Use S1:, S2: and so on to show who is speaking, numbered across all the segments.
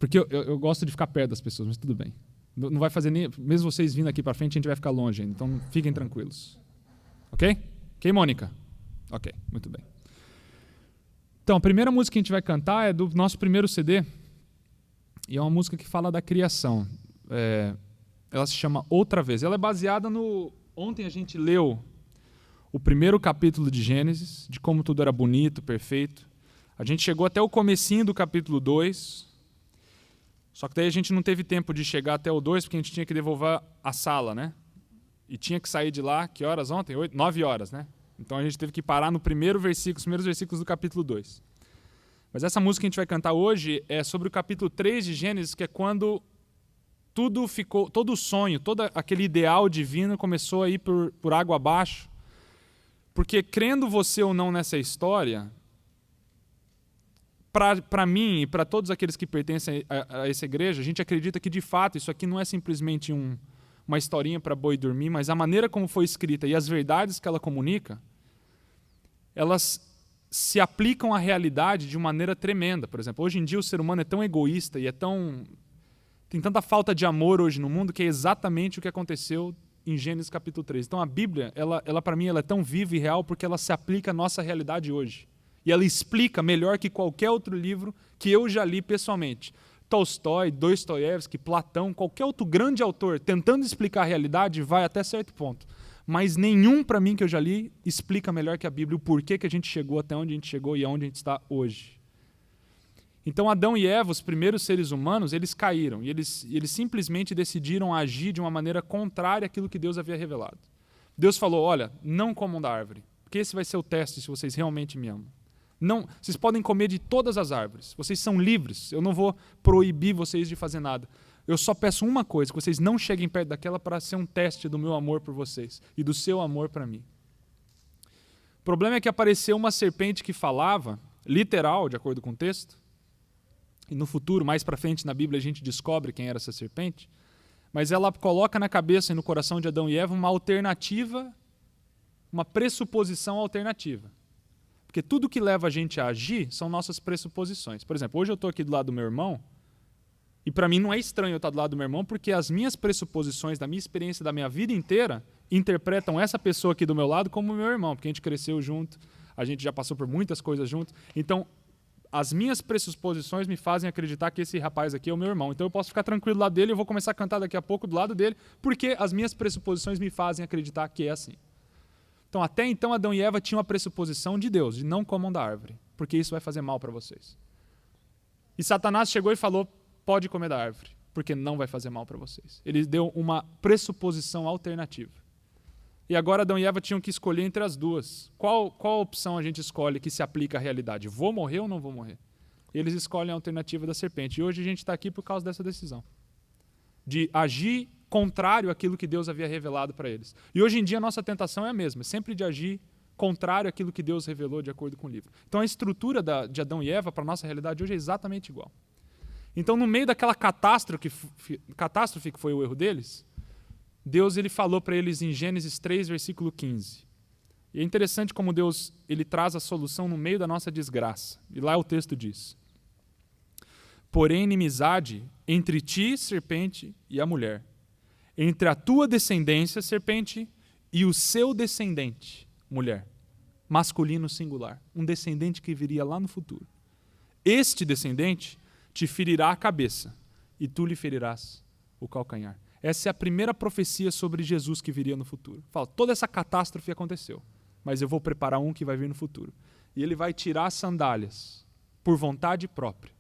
S1: Porque eu gosto de ficar perto das pessoas, mas tudo bem. Não vai fazer nem... Mesmo vocês vindo aqui para frente, a gente vai ficar longe ainda. Então, fiquem tranquilos. Ok? Ok, Mônica? Ok, muito bem. Então, a primeira música que a gente vai cantar é do nosso primeiro CD. E é uma música que fala da criação. Ela se chama Outra Vez. Ela é baseada no... Ontem a gente leu o primeiro capítulo de Gênesis, de como tudo era bonito, perfeito. A gente chegou até o comecinho do capítulo 2, só que daí a gente não teve tempo de chegar até o 2, porque a gente tinha que devolver a sala, né? E tinha que sair de lá, que horas ontem? 9 horas, né? Então a gente teve que parar no primeiro versículo, os primeiros versículos do capítulo 2. Mas essa música que a gente vai cantar hoje é sobre o capítulo 3 de Gênesis, que é quando tudo ficou, todo o sonho, todo aquele ideal divino começou a ir por água abaixo. Porque crendo você ou não nessa história, para mim e para todos aqueles que pertencem a essa igreja, a gente acredita que de fato isso aqui não é simplesmente uma historinha para boi dormir, mas a maneira como foi escrita e as verdades que ela comunica, elas se aplicam à realidade de uma maneira tremenda. Por exemplo, hoje em dia o ser humano é tão egoísta e tem tanta falta de amor hoje no mundo que é exatamente o que aconteceu em Gênesis capítulo 3. Então a Bíblia, ela para mim, ela é tão viva e real porque ela se aplica à nossa realidade hoje. E ela explica melhor que qualquer outro livro que eu já li pessoalmente. Tolstói, Dostoiévski, Platão, qualquer outro grande autor tentando explicar a realidade vai até certo ponto. Mas nenhum, para mim, que eu já li, explica melhor que a Bíblia o porquê que a gente chegou até onde a gente chegou e aonde a gente está hoje. Então Adão e Eva, os primeiros seres humanos, eles caíram e eles simplesmente decidiram agir de uma maneira contrária àquilo que Deus havia revelado. Deus falou, olha, não comam da árvore, porque esse vai ser o teste se vocês realmente me amam. Não, vocês podem comer de todas as árvores, vocês são livres, eu não vou proibir vocês de fazer nada. Eu só peço uma coisa, que vocês não cheguem perto daquela para ser um teste do meu amor por vocês e do seu amor para mim. O problema é que apareceu uma serpente que falava, literal, de acordo com o texto, e no futuro, mais para frente na Bíblia, a gente descobre quem era essa serpente, mas ela coloca na cabeça e no coração de Adão e Eva uma alternativa, uma pressuposição alternativa. Porque tudo que leva a gente a agir são nossas pressuposições. Por exemplo, hoje eu estou aqui do lado do meu irmão, e para mim não é estranho eu estar do lado do meu irmão, porque as minhas pressuposições, da minha experiência, da minha vida inteira, interpretam essa pessoa aqui do meu lado como meu irmão, porque a gente cresceu junto, a gente já passou por muitas coisas junto. Então, as minhas pressuposições me fazem acreditar que esse rapaz aqui é o meu irmão. Então eu posso ficar tranquilo do lado dele, eu vou começar a cantar daqui a pouco do lado dele, porque as minhas pressuposições me fazem acreditar que é assim. Então, até então, Adão e Eva tinham a pressuposição de Deus, de não comam da árvore, porque isso vai fazer mal para vocês. E Satanás chegou e falou, pode comer da árvore, porque não vai fazer mal para vocês. Ele deu uma pressuposição alternativa. E agora Adão e Eva tinham que escolher entre as duas. Qual opção a gente escolhe que se aplica à realidade? Vou morrer ou não vou morrer? Eles escolhem a alternativa da serpente. E hoje a gente está aqui por causa dessa decisão. De agir contrário àquilo que Deus havia revelado para eles. E hoje em dia a nossa tentação é a mesma, sempre de agir contrário àquilo que Deus revelou de acordo com o livro. Então a estrutura de Adão e Eva para a nossa realidade hoje é exatamente igual. Então no meio daquela catástrofe que foi o erro deles, Deus ele falou para eles em Gênesis 3, versículo 15. E é interessante como Deus ele traz a solução no meio da nossa desgraça. E lá o texto diz, porém inimizade entre ti, serpente, e a mulher, entre a tua descendência, serpente, e o seu descendente, mulher, masculino singular, um descendente que viria lá no futuro. Este descendente te ferirá a cabeça, e tu lhe ferirás o calcanhar. Essa é a primeira profecia sobre Jesus que viria no futuro. Fala, toda essa catástrofe aconteceu, mas eu vou preparar um que vai vir no futuro. E ele vai tirar as sandálias, por vontade própria,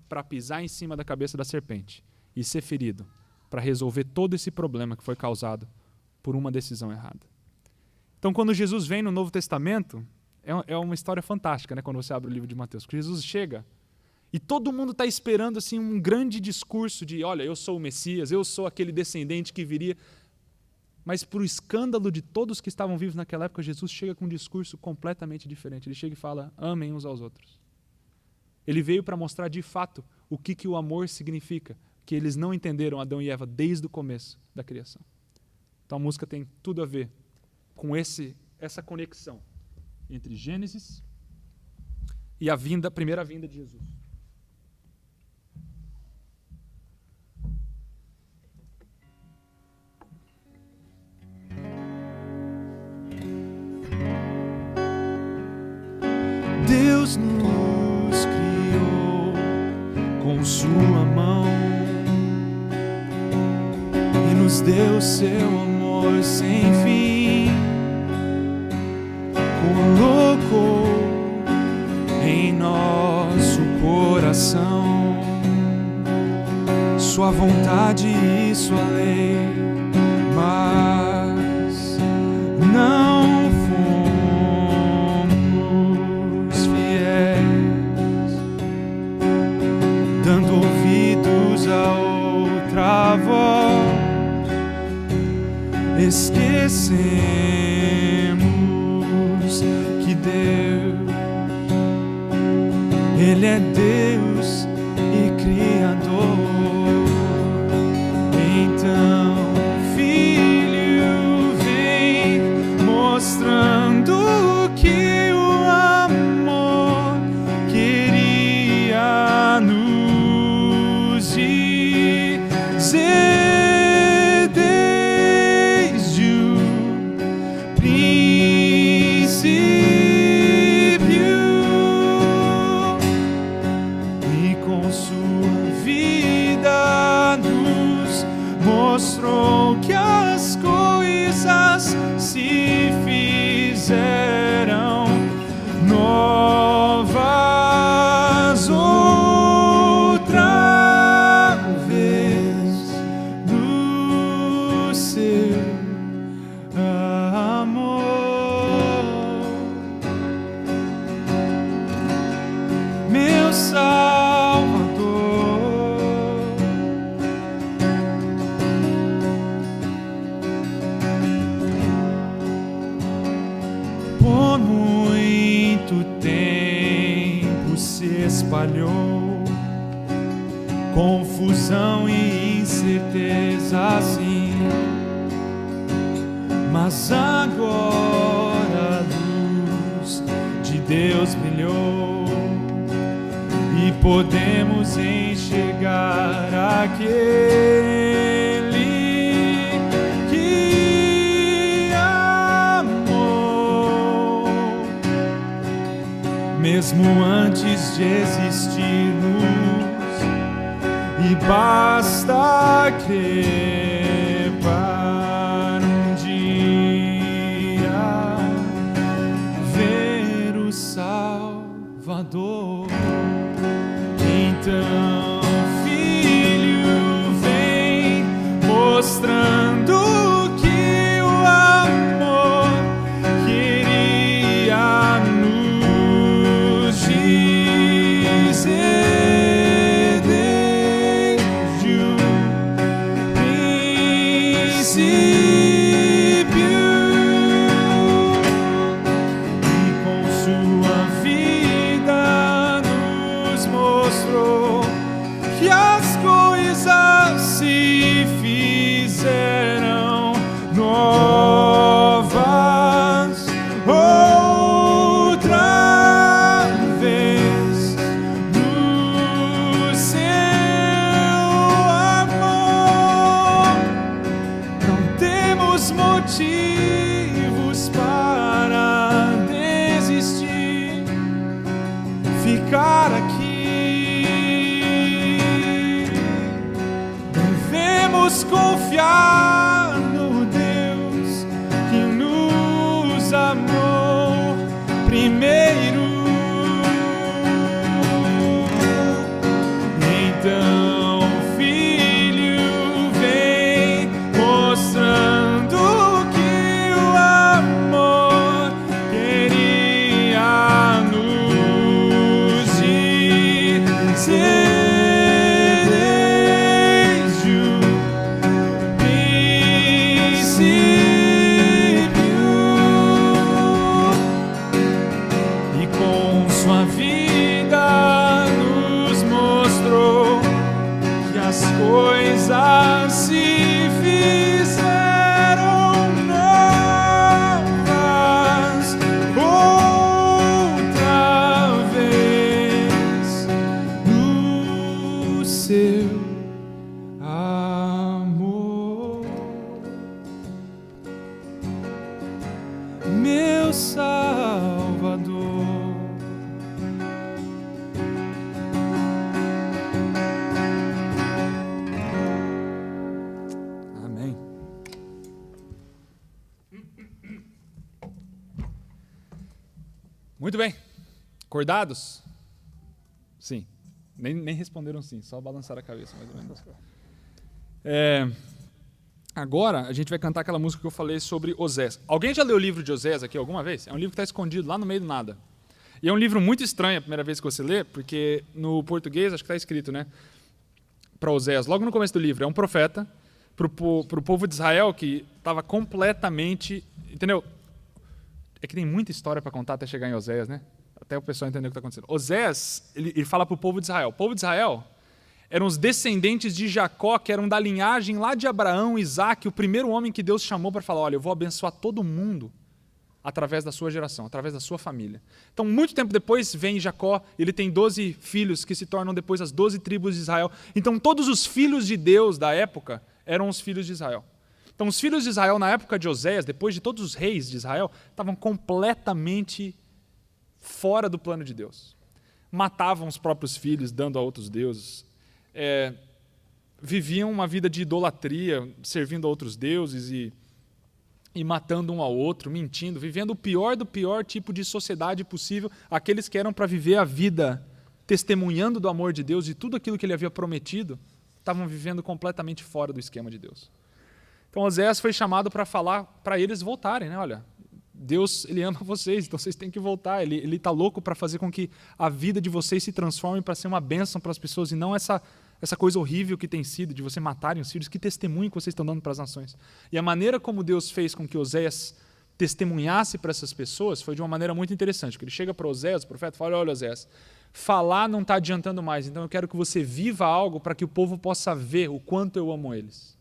S1: para pisar em cima da cabeça da serpente e ser ferido, para resolver todo esse problema que foi causado por uma decisão errada. Então, quando Jesus vem no Novo Testamento, é uma história fantástica, né? Quando você abre o livro de Mateus. Porque Jesus chega e todo mundo está esperando assim, um grande discurso de, olha, eu sou o Messias, eu sou aquele descendente que viria. Mas, para o escândalo de todos que estavam vivos naquela época, Jesus chega com um discurso completamente diferente. Ele chega e fala, amem uns aos outros. Ele veio para mostrar de fato o que o amor significa, que eles não entenderam, Adão e Eva, desde o começo da criação. Então a música tem tudo a ver com essa conexão entre Gênesis e a primeira vinda de Jesus. Deus nos criou com sua mão e nos deu seu amor sem fim, colocou em nosso coração sua vontade e sua lei, mas não fomos fiéis, dando ouvidos a outra voz, esquecemos que Deus, Ele é Deus e Criador. Então, Filho, vem mostrando que o amor queria nos dizer desde o princípio, e com sua vida nos mostrou que as coisas se fizeram novas outra vez do seu amor. Meu Salvador, por muito tempo se espalhou confusão e incerteza, sim, mas agora a luz de Deus brilhou e podemos enxergar aquele que amou, mesmo antes de existirmos, e basta crer para um dia ver o Salvador. Então, Filho, vem mostrando que o amor queria nos dizer desde o princípio, e com sua vida nos mostrou que as coisas se fizeram novas outra vez do seu amor. Não temos motivos para desistir, ficar aqui. Devemos confiar no Deus que nos amou primeiro. Então, Filho, vem mostrando que o amor queria nos dizer desde o princípio, e com Muito bem. Acordados? Sim. Nem responderam sim, só balançaram a cabeça, mais ou menos. Agora, a gente vai cantar aquela música que eu falei sobre Osés. Alguém já leu o livro de Osés aqui alguma vez? É um livro que está escondido lá no meio do nada. E é um livro muito estranho a primeira vez que você lê, porque no português, acho que está escrito, né? Para Osés, logo no começo do livro, é um profeta para o povo de Israel que estava completamente... Entendeu? É que tem muita história para contar até chegar em Osés, né? Até o pessoal entender o que está acontecendo. Osés, ele fala para o povo de Israel. O povo de Israel eram os descendentes de Jacó, que eram da linhagem lá de Abraão, Isaac, o primeiro homem que Deus chamou para falar, olha, eu vou abençoar todo mundo através da sua geração, através da sua família. Então, muito tempo depois, vem Jacó, ele tem 12 filhos que se tornam depois as 12 tribos de Israel. Então, todos os filhos de Deus da época eram os filhos de Israel. Então, os filhos de Israel, na época de Oséias, depois de todos os reis de Israel, estavam completamente fora do plano de Deus. Matavam os próprios filhos, dando a outros deuses. Viviam uma vida de idolatria, servindo a outros deuses e matando um ao outro, mentindo, vivendo o pior do pior tipo de sociedade possível. Aqueles que eram para viver a vida testemunhando do amor de Deus e tudo aquilo que ele havia prometido, estavam vivendo completamente fora do esquema de Deus. Então, Oséias foi chamado para falar para eles voltarem, né? Olha, Deus, ele ama vocês, então vocês têm que voltar. Ele está louco para fazer com que a vida de vocês se transforme para ser uma bênção para as pessoas e não essa coisa horrível que tem sido de você matarem os filhos. Que testemunho que vocês estão dando para as nações. E a maneira como Deus fez com que Oséias testemunhasse para essas pessoas foi de uma maneira muito interessante. Porque ele chega para Oséias, o profeta, fala, olha, Oséias, falar não está adiantando mais, então eu quero que você viva algo para que o povo possa ver o quanto eu amo eles.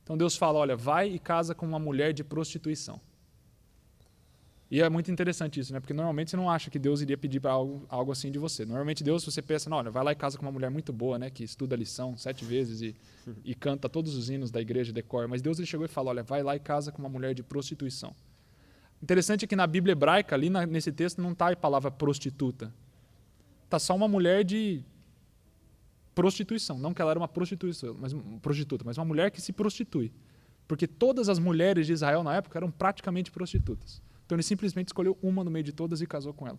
S1: Então Deus fala, olha, vai e casa com uma mulher de prostituição. E é muito interessante isso, né? Porque normalmente você não acha que Deus iria pedir para algo assim de você. Normalmente Deus, você pensa, não, olha, vai lá e casa com uma mulher muito boa, né? Que estuda a lição 7 vezes e canta todos os hinos da igreja, decora. Mas Deus ele chegou e falou, olha, vai lá e casa com uma mulher de prostituição. Interessante é que na Bíblia hebraica, ali nesse texto, não está a palavra prostituta. Está só uma mulher de prostituição. Não que ela era uma prostituta, mas uma mulher que se prostitui. Porque todas as mulheres de Israel na época eram praticamente prostitutas. Então ele simplesmente escolheu uma no meio de todas e casou com ela.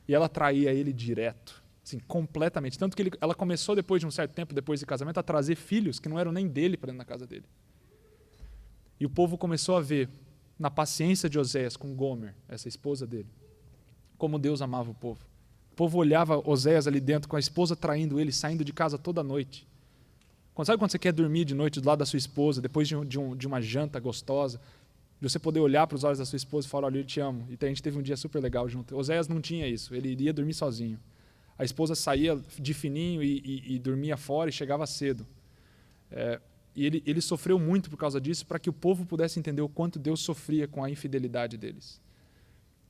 S1: E ela traía ele direto, assim, completamente. Tanto que ela começou, depois de um certo tempo, depois de casamento, a trazer filhos que não eram nem dele para dentro da casa dele. E o povo começou a ver, na paciência de Oséias com Gomer, essa esposa dele, como Deus amava o povo. O povo olhava Oséias ali dentro, com a esposa traindo ele, saindo de casa toda noite. Sabe quando você quer dormir de noite do lado da sua esposa, depois de uma janta gostosa, de você poder olhar para os olhos da sua esposa e falar, olha, eu te amo. E a gente teve um dia super legal junto. Oséias não tinha isso, ele iria dormir sozinho. A esposa saía de fininho e dormia fora e chegava cedo. E ele sofreu muito por causa disso, para que o povo pudesse entender o quanto Deus sofria com a infidelidade deles.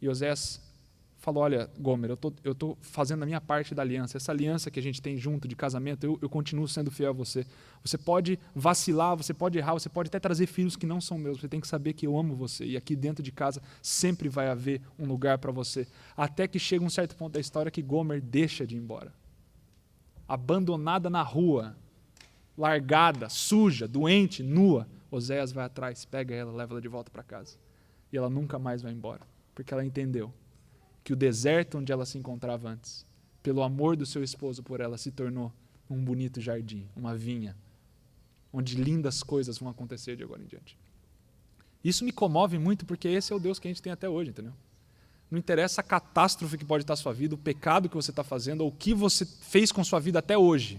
S1: E Oséias falou, olha, Gomer, eu estou fazendo a minha parte da aliança. Essa aliança que a gente tem junto de casamento, eu continuo sendo fiel a você. Você pode vacilar, você pode errar, você pode até trazer filhos que não são meus. Você tem que saber que eu amo você. E aqui dentro de casa sempre vai haver um lugar para você. Até que chega um certo ponto da história que Gomer deixa de ir embora. Abandonada na rua, largada, suja, doente, nua. Oséias vai atrás, pega ela, leva ela de volta para casa. E ela nunca mais vai embora. Porque ela entendeu que o deserto onde ela se encontrava antes, pelo amor do seu esposo por ela, se tornou um bonito jardim, uma vinha, onde lindas coisas vão acontecer de agora em diante. Isso me comove muito, porque esse é o Deus que a gente tem até hoje, entendeu? Não interessa a catástrofe que pode estar na sua vida, o pecado que você está fazendo, ou o que você fez com sua vida até hoje.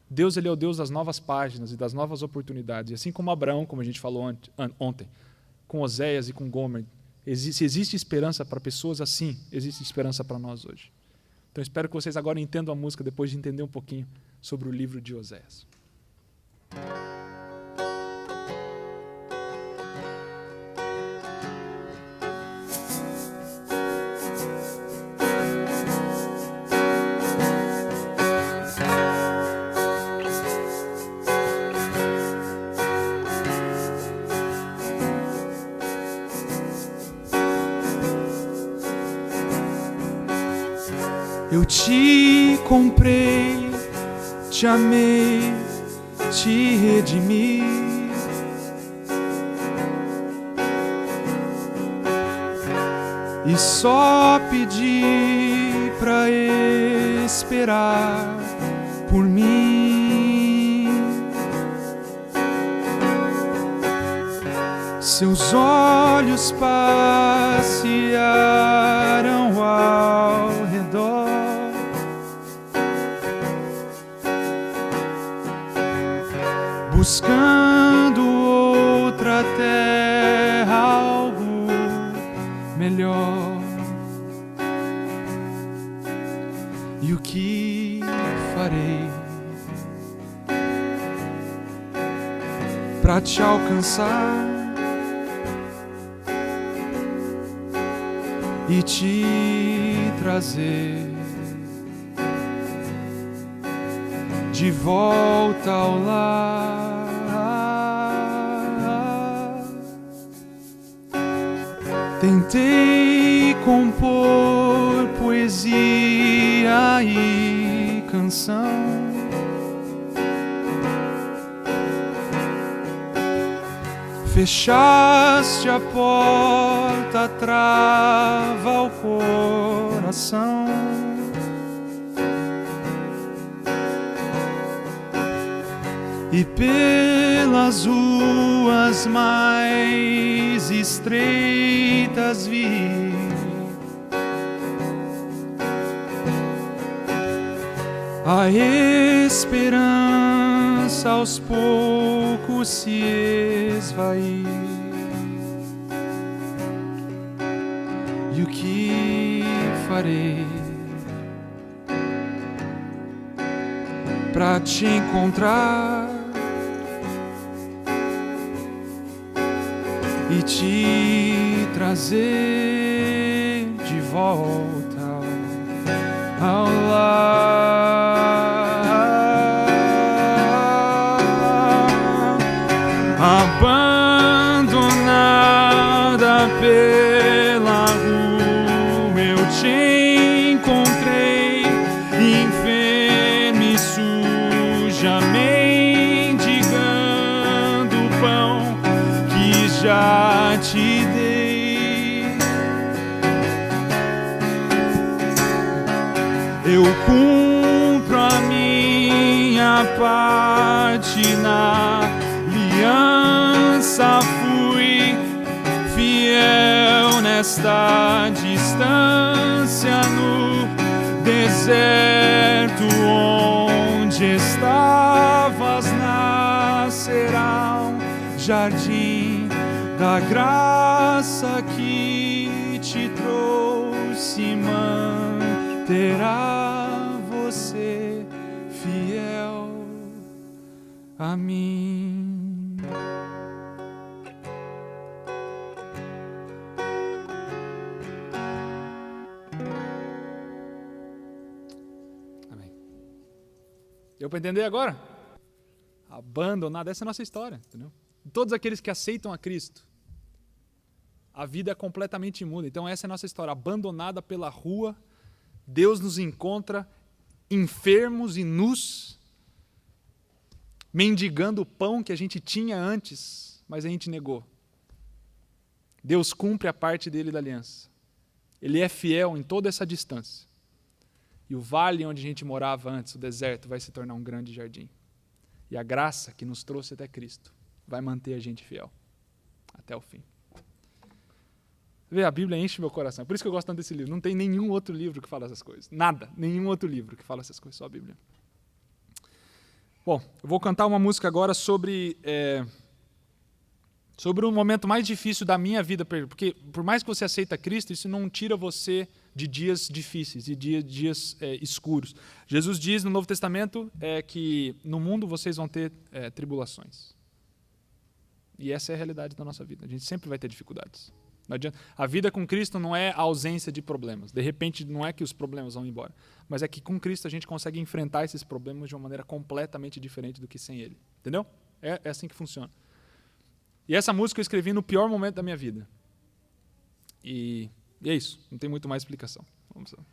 S1: Deus, ele é o Deus das novas páginas e das novas oportunidades. E assim como Abraão, como a gente falou ontem, com Oséias e com Gomer, se existe esperança para pessoas assim, existe esperança para nós hoje. Então espero que vocês agora entendam a música depois de entender um pouquinho sobre o livro de Oséias.
S2: Eu te comprei, te amei, te redimi. e só pedi pra esperar por mim. Seus olhos passearam ao redor, buscando outra terra, algo melhor. E o que farei pra te alcançar e te trazer de volta ao lar? Tentei compor poesia e canção, fechaste a porta, trava ao coração. E pelas ruas mais estreitas vi a esperança aos poucos se esvair. E o que farei pra te encontrar e te trazer de volta ao lar? Abandonada pela rua eu te encontrei, enferma e suja, mendigando o pão que já te dei. Eu cumpro a minha parte na aliança, fui fiel nesta distância, no deserto onde estavas nascerá um jardim da graça que te trouxe, manterá você fiel a mim.
S1: Amém. Deu para entender agora? Abandonado, essa é a nossa história, entendeu? Todos aqueles que aceitam a Cristo, a vida é completamente muda. Então essa é a nossa história, abandonada pela rua. Deus nos encontra enfermos e nus, mendigando o pão que a gente tinha antes, mas a gente negou. Deus cumpre a parte dele da aliança. Ele é fiel em toda essa distância. E o vale onde a gente morava antes, o deserto, vai se tornar um grande jardim. E a graça que nos trouxe até Cristo vai manter a gente fiel até o fim. Vê, a Bíblia enche meu coração. Por isso que eu gosto tanto desse livro. Não tem nenhum outro livro que fala essas coisas. Nada. Nenhum outro livro que fala essas coisas. Só a Bíblia. Bom, eu vou cantar uma música agora sobre um momento mais difícil da minha vida. Porque por mais que você aceita Cristo, isso não tira você de dias difíceis, de dias escuros. Jesus diz no Novo Testamento que no mundo vocês vão ter tribulações. E essa é a realidade da nossa vida. A gente sempre vai ter dificuldades. Não adianta. A vida com Cristo não é a ausência de problemas. De repente, não é que os problemas vão embora. Mas é que com Cristo a gente consegue enfrentar esses problemas de uma maneira completamente diferente do que sem Ele. Entendeu? É assim que funciona. E essa música eu escrevi no pior momento da minha vida. E é isso. Não tem muito mais explicação. Vamos lá.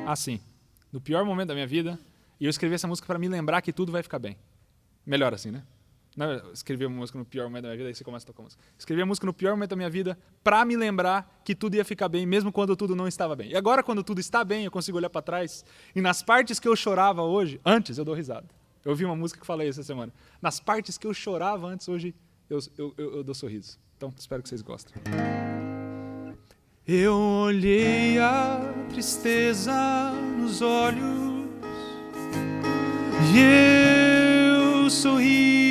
S1: Assim. No pior momento da minha vida, e eu escrevi essa música para me lembrar que tudo vai ficar bem. Melhor assim, né? Escrevi a música no pior momento da minha vida, aí você começa a tocar a música. Escrevi a música no pior momento da minha vida para me lembrar que tudo ia ficar bem, mesmo quando tudo não estava bem. E agora, quando tudo está bem, eu consigo olhar para trás e nas partes que eu chorava hoje, antes eu dou risada. Eu ouvi uma música que falei essa semana. Nas partes que eu chorava antes, hoje eu dou sorriso. Então, espero que vocês gostem.
S2: Eu olhei a tristeza nos olhos e eu sorri.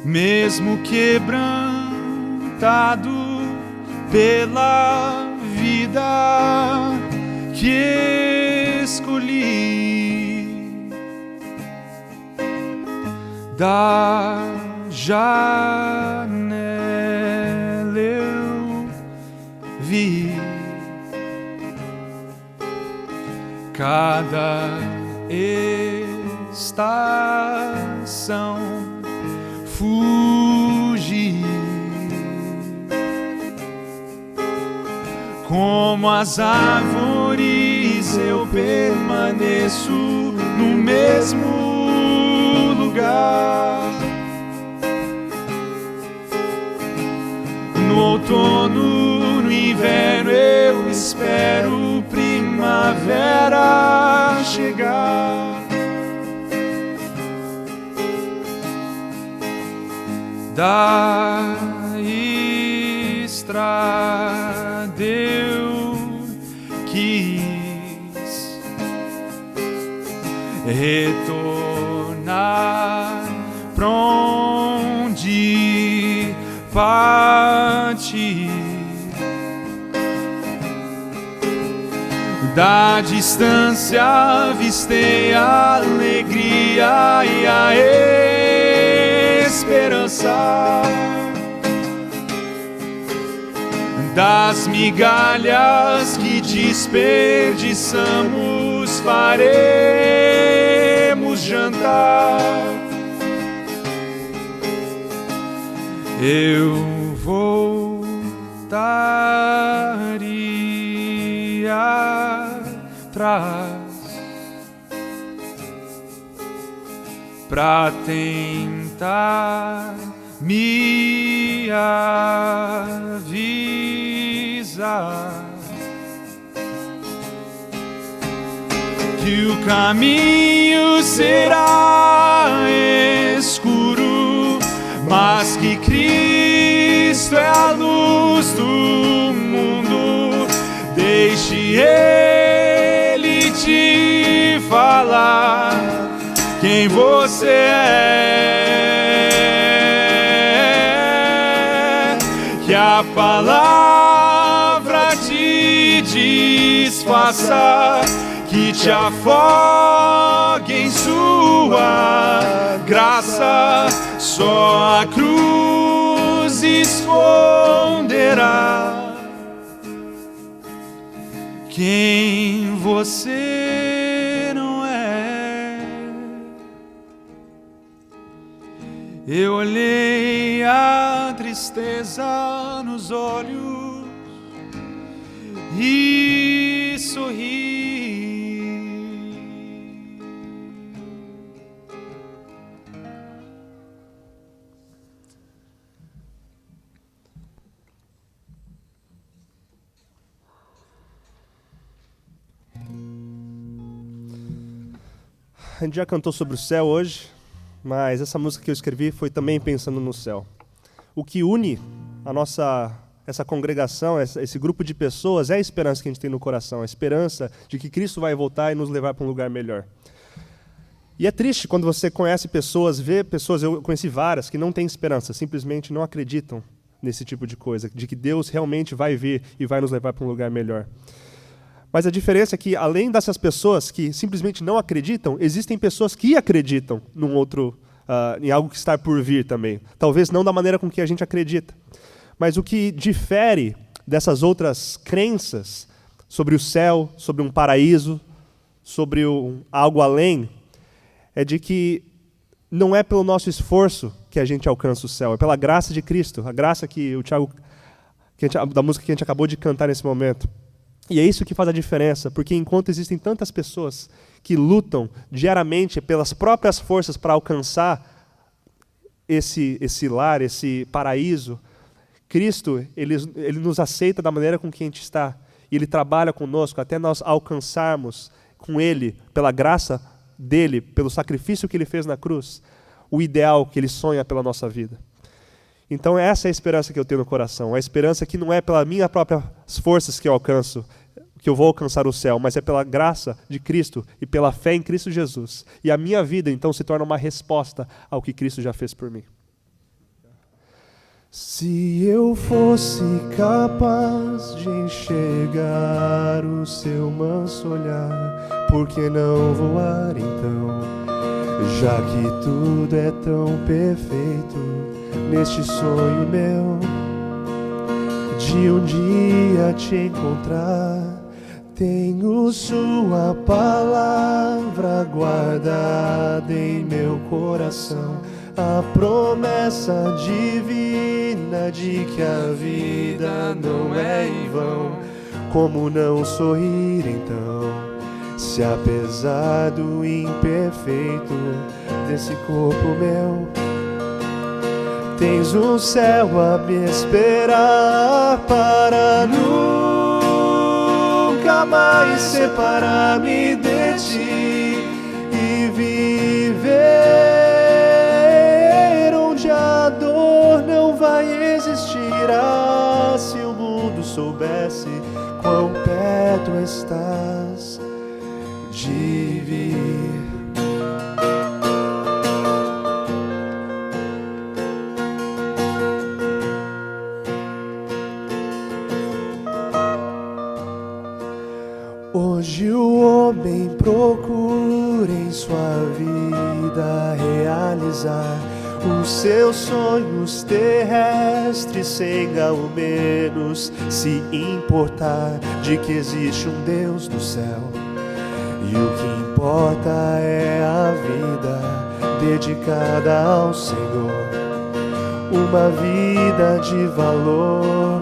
S2: Mesmo quebrantado pela vida que escolhi, da janela eu vi cada estação fugir, como as árvores eu permaneço no mesmo lugar. No outono, no inverno eu espero primavera chegar. Da estrada eu quis retornar pra onde parti. Da distância avistei a alegria e a esperança. Das migalhas que desperdiçamos faremos jantar. Eu voltaria atrás pra tentar me avisar que o caminho será escuro, mas que Cristo é a luz do mundo. Deixe Ele te falar quem você é, que a palavra te desfaça, que te afogue em sua graça. Só a cruz esconderá quem você não é. Eu olhei a tristeza nos olhos e sorri.
S3: A gente já cantou sobre o céu hoje, mas essa música que eu escrevi foi também pensando no céu. O que une essa congregação, esse grupo de pessoas, é a esperança que a gente tem no coração, a esperança de que Cristo vai voltar e nos levar para um lugar melhor. E é triste quando você conhece pessoas, vê pessoas, eu conheci várias, que não têm esperança, simplesmente não acreditam nesse tipo de coisa, de que Deus realmente vai vir e vai nos levar para um lugar melhor. Mas a diferença é que, além dessas pessoas que simplesmente não acreditam, existem pessoas que acreditam num outro, em algo que está por vir também. Talvez não da maneira com que a gente acredita. Mas o que difere dessas outras crenças sobre o céu, sobre um paraíso, sobre algo além, é de que não é pelo nosso esforço que a gente alcança o céu, é pela graça de Cristo, a graça que o Thiago, da música que a gente acabou de cantar nesse momento. E é isso que faz a diferença, porque enquanto existem tantas pessoas que lutam diariamente pelas próprias forças para alcançar esse lar, esse paraíso, Cristo, ele nos aceita da maneira com que a gente está. E Ele trabalha conosco até nós alcançarmos com Ele, pela graça dEle, pelo sacrifício que Ele fez na cruz, o ideal que Ele sonha pela nossa vida. Então essa é a esperança que eu tenho no coração. A esperança que não é pelas minhas próprias forças que eu alcanço, que eu vou alcançar o céu, mas é pela graça de Cristo e pela fé em Cristo Jesus. E a minha vida, então, se torna uma resposta ao que Cristo já fez por mim.
S4: Se eu fosse capaz de enxergar o seu manso olhar, por que não voar então? Já que tudo é tão perfeito neste sonho meu, de um dia te encontrar. Tenho sua palavra guardada em meu coração, a promessa divina de que a vida não é em vão. Como não sorrir então, se apesar do imperfeito desse corpo meu, tens um céu a me esperar para nunca mais separar-me de ti e viver onde a dor não vai existir. Ah, se o mundo soubesse quão perto estás de vir. Hoje o homem procura em sua vida realizar os seus sonhos terrestres sem ao menos se importar de que existe um Deus no céu. E o que importa é a vida dedicada ao Senhor, uma vida de valor.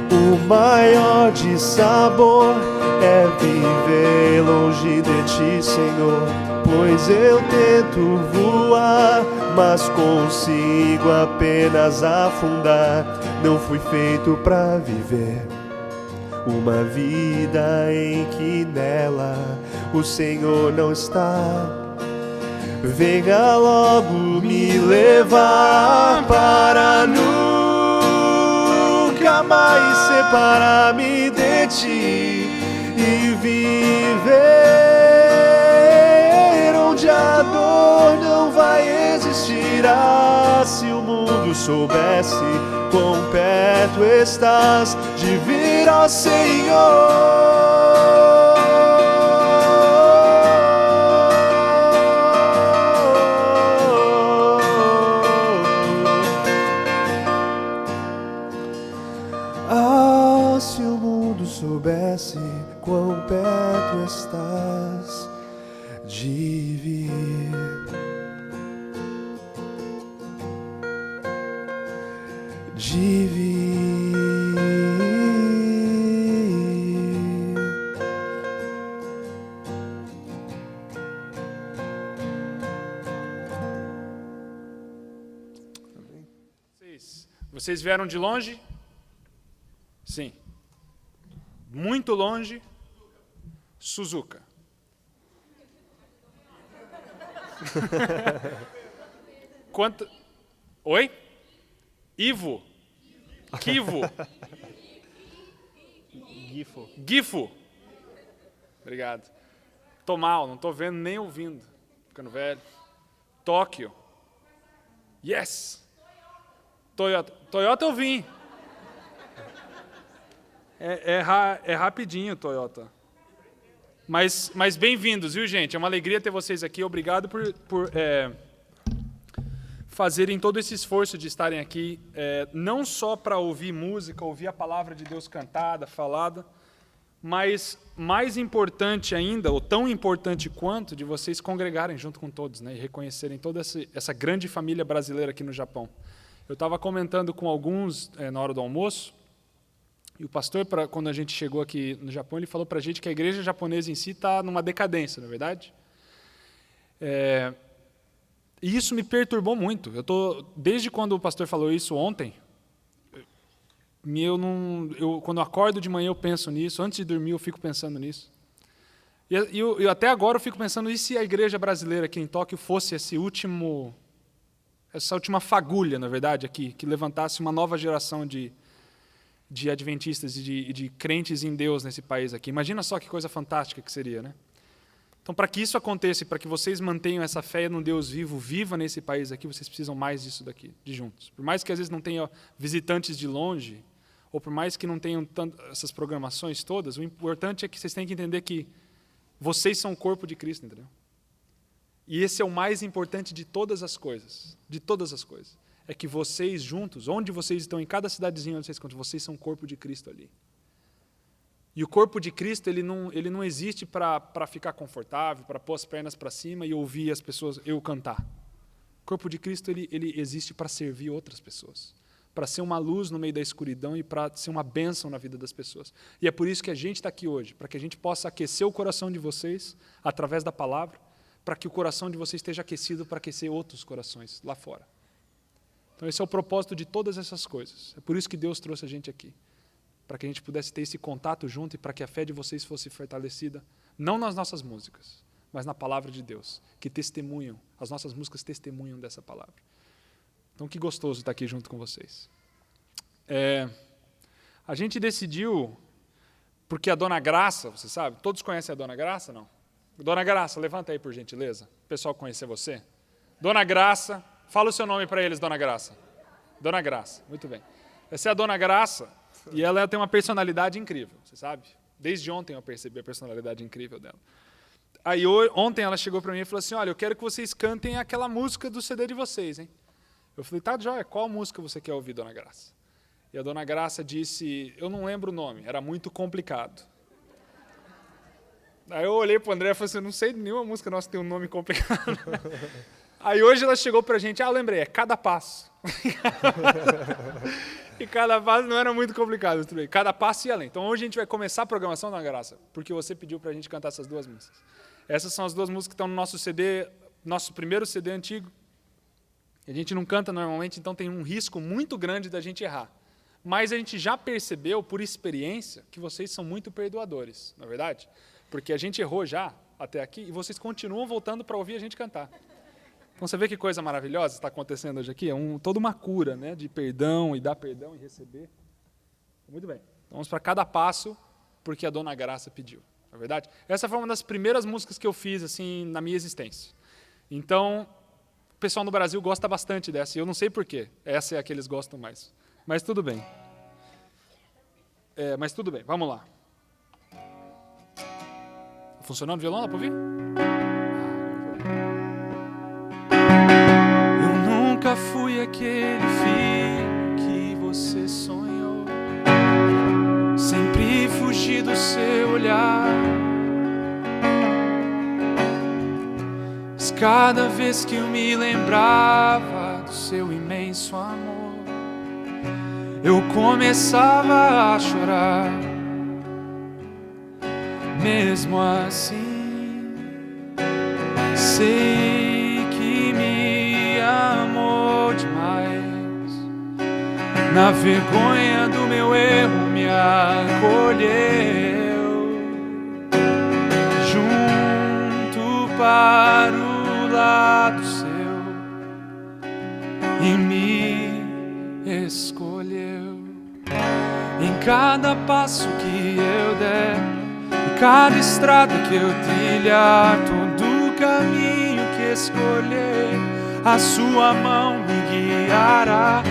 S4: O maior de sabor é viver longe de ti, Senhor, pois eu tento voar, mas consigo apenas afundar. Não fui feito para viver uma vida em que nela o Senhor não está. Venha logo me levar para nunca mais separar-me de ti e viver onde a dor não vai existir. Ah, se o mundo soubesse quão perto estás de vir ao Senhor. Ah, se o mundo soubesse quão perto estás de vir. De vir.
S1: Vocês vieram de longe? Sim. Muito longe? Suzuka. Quanto? Oi? Ivo? Kivo? Gifo? Obrigado. Tô mal, não tô vendo nem ouvindo. Ficando velho. Tóquio. Yes! Toyota eu vim. É rapidinho, Toyota. Mas bem-vindos, viu, gente? É uma alegria ter vocês aqui. Obrigado por fazerem todo esse esforço de estarem aqui, não só para ouvir música, ouvir a palavra de Deus cantada, falada, mas mais importante ainda, ou tão importante quanto, de vocês congregarem junto com todos, né, e reconhecerem toda essa grande família brasileira aqui no Japão. Eu estava comentando com alguns na hora do almoço E o pastor, quando a gente chegou aqui no Japão, ele falou para a gente que a igreja japonesa em si está numa decadência, não é verdade? E isso me perturbou muito. Desde quando o pastor falou isso ontem, quando eu acordo de manhã eu penso nisso, antes de dormir eu fico pensando nisso. E até agora eu fico pensando, e se a igreja brasileira aqui em Tóquio fosse essa última fagulha, na verdade, aqui, que levantasse uma nova geração de adventistas e de crentes em Deus nesse país aqui. Imagina só que coisa fantástica que seria, né? Então, para que isso aconteça e para que vocês mantenham essa fé no Deus viva nesse país aqui, vocês precisam mais disso daqui, de juntos. Por mais que às vezes não tenha visitantes de longe, ou por mais que não tenham essas programações todas, o importante é que vocês têm que entender que vocês são o corpo de Cristo, entendeu? E esse é o mais importante de todas as coisas, é que vocês juntos, onde vocês estão, em cada cidadezinha onde vocês encontram, vocês são o corpo de Cristo ali. E o corpo de Cristo, ele não existe para ficar confortável, para pôr as pernas para cima e ouvir as pessoas, eu cantar. O corpo de Cristo, ele existe para servir outras pessoas, para ser uma luz no meio da escuridão e para ser uma bênção na vida das pessoas. E é por isso que a gente está aqui hoje, para que a gente possa aquecer o coração de vocês através da palavra, para que o coração de vocês esteja aquecido para aquecer outros corações lá fora. Então esse é o propósito de todas essas coisas. É por isso que Deus trouxe a gente aqui, para que a gente pudesse ter esse contato junto e para que a fé de vocês fosse fortalecida, não nas nossas músicas, mas na palavra de Deus, que testemunham, as nossas músicas testemunham dessa palavra. Então que gostoso estar aqui junto com vocês. A gente decidiu, porque a Dona Graça, você sabe, todos conhecem a Dona Graça, não? Dona Graça, levanta aí por gentileza, o pessoal conhecer você. Dona Graça, fala o seu nome para eles, Dona Graça. Dona Graça, muito bem. Essa é a Dona Graça, e ela tem uma personalidade incrível, você sabe? Desde ontem eu percebi a personalidade incrível dela. Aí ontem ela chegou para mim e falou assim, olha, eu quero que vocês cantem aquela música do CD de vocês, hein? Eu falei, tá, joia, qual música você quer ouvir, Dona Graça? E a Dona Graça disse, eu não lembro o nome, era muito complicado. Aí eu olhei para o André e falei assim, eu não sei de nenhuma música nossa que tem um nome complicado. Aí hoje ela chegou para a gente, eu lembrei, é Cada Passo. E Cada Passo não era muito complicado, Cada Passo e além. Então hoje a gente vai começar a programação, Dona Graça, porque você pediu para a gente cantar essas duas músicas. Essas são as duas músicas que estão no nosso CD, nosso primeiro CD antigo. A gente não canta normalmente, então tem um risco muito grande da gente errar. Mas a gente já percebeu, por experiência, que vocês são muito perdoadores, não é verdade? Porque a gente errou já até aqui e vocês continuam voltando para ouvir a gente cantar. Então você vê que coisa maravilhosa está acontecendo hoje aqui? É toda uma cura, né, de perdão e dar perdão e receber. Muito bem. Então vamos para Cada Passo, porque a Dona Graça pediu, não é verdade? Essa foi uma das primeiras músicas que eu fiz assim, na minha existência. Então, o pessoal no Brasil gosta bastante dessa, e eu não sei porquê. Essa é a que eles gostam mais. Mas tudo bem. Vamos lá. Funcionando o violão, dá para ouvir?
S2: Eu nunca fui aquele filho que você sonhou. Sempre fugi do seu olhar. Mas cada vez que eu me lembrava do seu imenso amor, eu começava a chorar. Mesmo assim, sei que me amou demais. Na vergonha do meu erro me acolheu, junto para o lado seu, e me escolheu. Em cada passo que eu der, cada estrada que eu trilhar, todo caminho que escolher, a sua mão me guiará.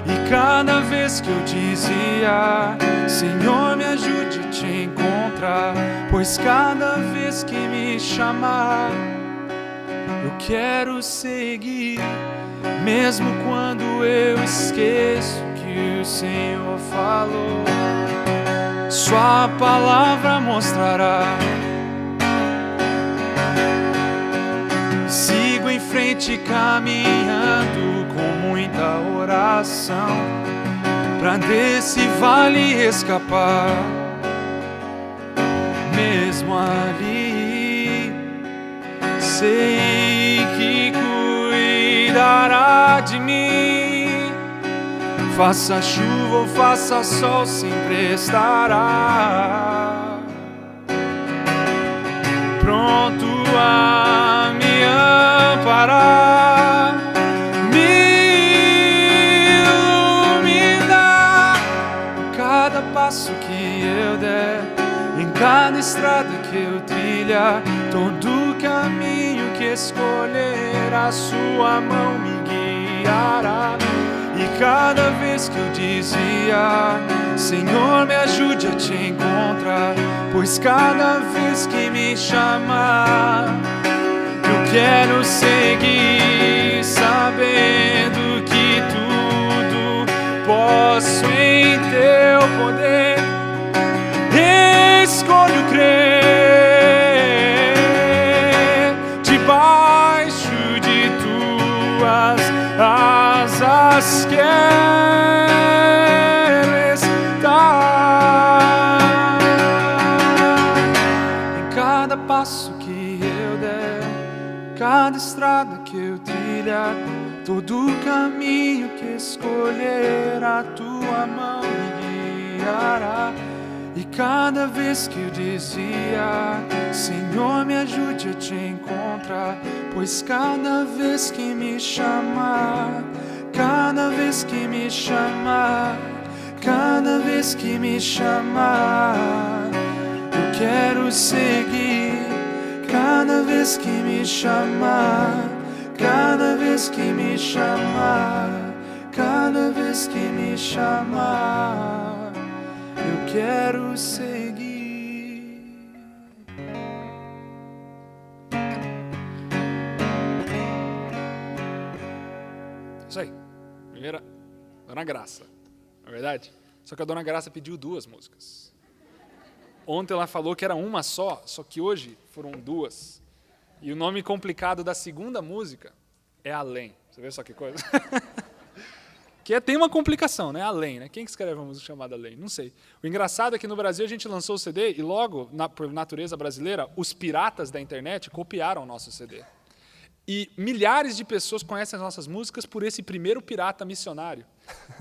S2: E cada vez que eu dizia, Senhor, me ajude a te encontrar, pois cada vez que me chamar, eu quero seguir, mesmo quando eu esqueço que o Senhor falou. Sua palavra mostrará. Sigo em frente caminhando com muita oração, pra desse vale escapar. Mesmo ali, sei que cuidará de mim. Faça chuva ou faça sol, sempre estará pronto a me amparar, me iluminar. Em cada passo que eu der, em cada estrada que eu trilhar, todo caminho que escolher, a sua mão me guiará. E cada vez que eu dizia, Senhor, me ajude a te encontrar, pois cada vez que me chamar, eu quero seguir, sabendo que tudo posso em teu poder. Escolho crer, debaixo de tuas asas quero estar. Em cada passo que eu der, cada estrada que eu trilhar, todo caminho que escolher, a tua mão me guiará. E cada vez que eu dizia, Senhor, me ajude a te encontrar, pois cada vez que me chamar, cada vez que me chamar, cada vez que me chamar, eu quero seguir. Cada vez que me chamar, cada vez que me chamar, cada vez que me chamar, eu quero seguir.
S1: Isso aí. Primeira, Dona Graça. Não é verdade? Só que a Dona Graça pediu 2 músicas. Ontem ela falou que era uma só que hoje foram 2. E o nome complicado da segunda música é Além. Você vê só que coisa? Tem uma complicação, né? Além, né? Quem que escreve uma música chamada Além? Não sei. O engraçado é que no Brasil a gente lançou o CD e logo, por natureza brasileira, os piratas da internet copiaram o nosso CD. E milhares de pessoas conhecem as nossas músicas por esse primeiro pirata missionário,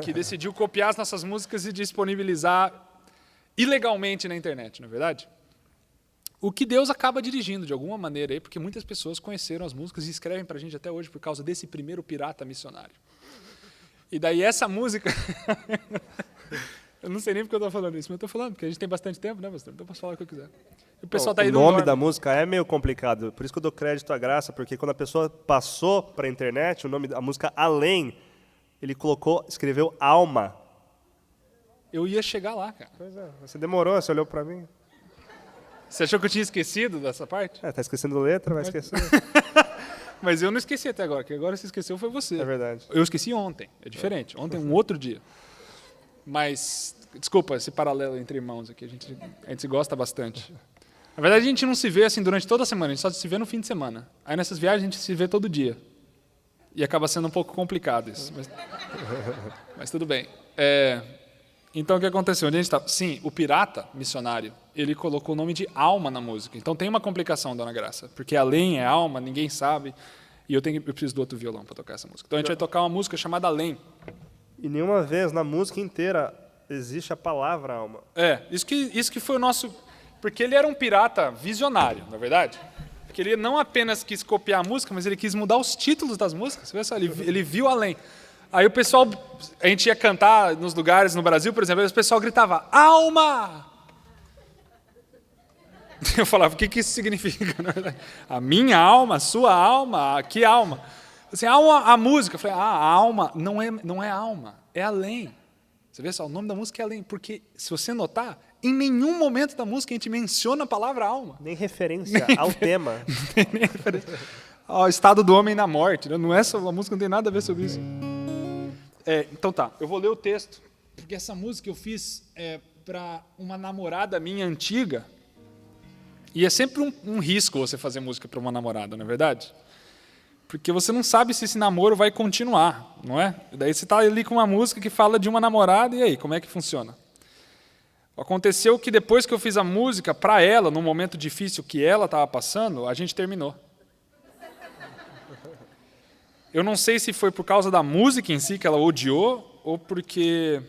S1: que decidiu copiar as nossas músicas e disponibilizar ilegalmente na internet, não é verdade? O que Deus acaba dirigindo de alguma maneira aí, porque muitas pessoas conheceram as músicas e escrevem para a gente até hoje por causa desse primeiro pirata missionário. E daí essa música... eu não sei nem porque eu estou falando isso, mas eu estou falando, porque a gente tem bastante tempo, né, pastor? Então eu posso falar o que eu quiser. O pessoal tá aí
S3: o nome da música é meio complicado, por isso que eu dou crédito à Graça, porque quando a pessoa passou para a internet, o nome da música Além, ele escreveu Alma.
S1: Eu ia chegar lá, cara.
S3: Pois é, você demorou, você olhou para mim.
S1: Você achou que eu tinha esquecido dessa parte?
S3: Tá esquecendo letra, vai esquecer.
S1: Mas eu não esqueci até agora, que agora se esqueceu foi você.
S3: É verdade.
S1: Eu esqueci ontem, é diferente. Ontem é um outro dia. Mas, desculpa, esse paralelo entre irmãos aqui, a gente se gosta bastante. Na verdade, a gente não se vê assim durante toda a semana, a gente só se vê no fim de semana. Aí nessas viagens a gente se vê todo dia. E acaba sendo um pouco complicado isso. Mas tudo bem. Então, o que aconteceu? Onde a gente está? Sim, o pirata missionário, ele colocou o nome de Alma na música. Então, tem uma complicação, Dona Graça, porque Além é alma, ninguém sabe, e eu preciso do outro violão para tocar essa música. Então, a gente vai tocar uma música chamada Além.
S3: E nenhuma vez, na música inteira, existe a palavra alma.
S1: Isso que foi o nosso... Porque ele era um pirata visionário, não é verdade? Porque ele não apenas quis copiar a música, mas ele quis mudar os títulos das músicas. Você vê só, ele viu além. Aí o pessoal, a gente ia cantar nos lugares no Brasil, por exemplo, aí o pessoal gritava, alma! Eu falava, o que isso significa? A minha alma, a sua alma, que alma? Assim, a música. Eu falei, a alma não é alma, é além. Você vê só, o nome da música é Além, porque se você notar, em nenhum momento da música a gente menciona a palavra alma.
S3: Nem referência ao tema.
S1: Nem referência ao estado do homem na morte. Não é só, a música não tem nada a ver sobre isso. Então tá, eu vou ler o texto, porque essa música eu fiz para uma namorada minha antiga, e é sempre um risco você fazer música para uma namorada, não é verdade? Porque você não sabe se esse namoro vai continuar, não é? E daí você está ali com uma música que fala de uma namorada, e aí, como é que funciona? Aconteceu que depois que eu fiz a música, para ela, num momento difícil que ela estava passando, a gente terminou. Eu não sei se foi por causa da música em si, que ela odiou, ou porque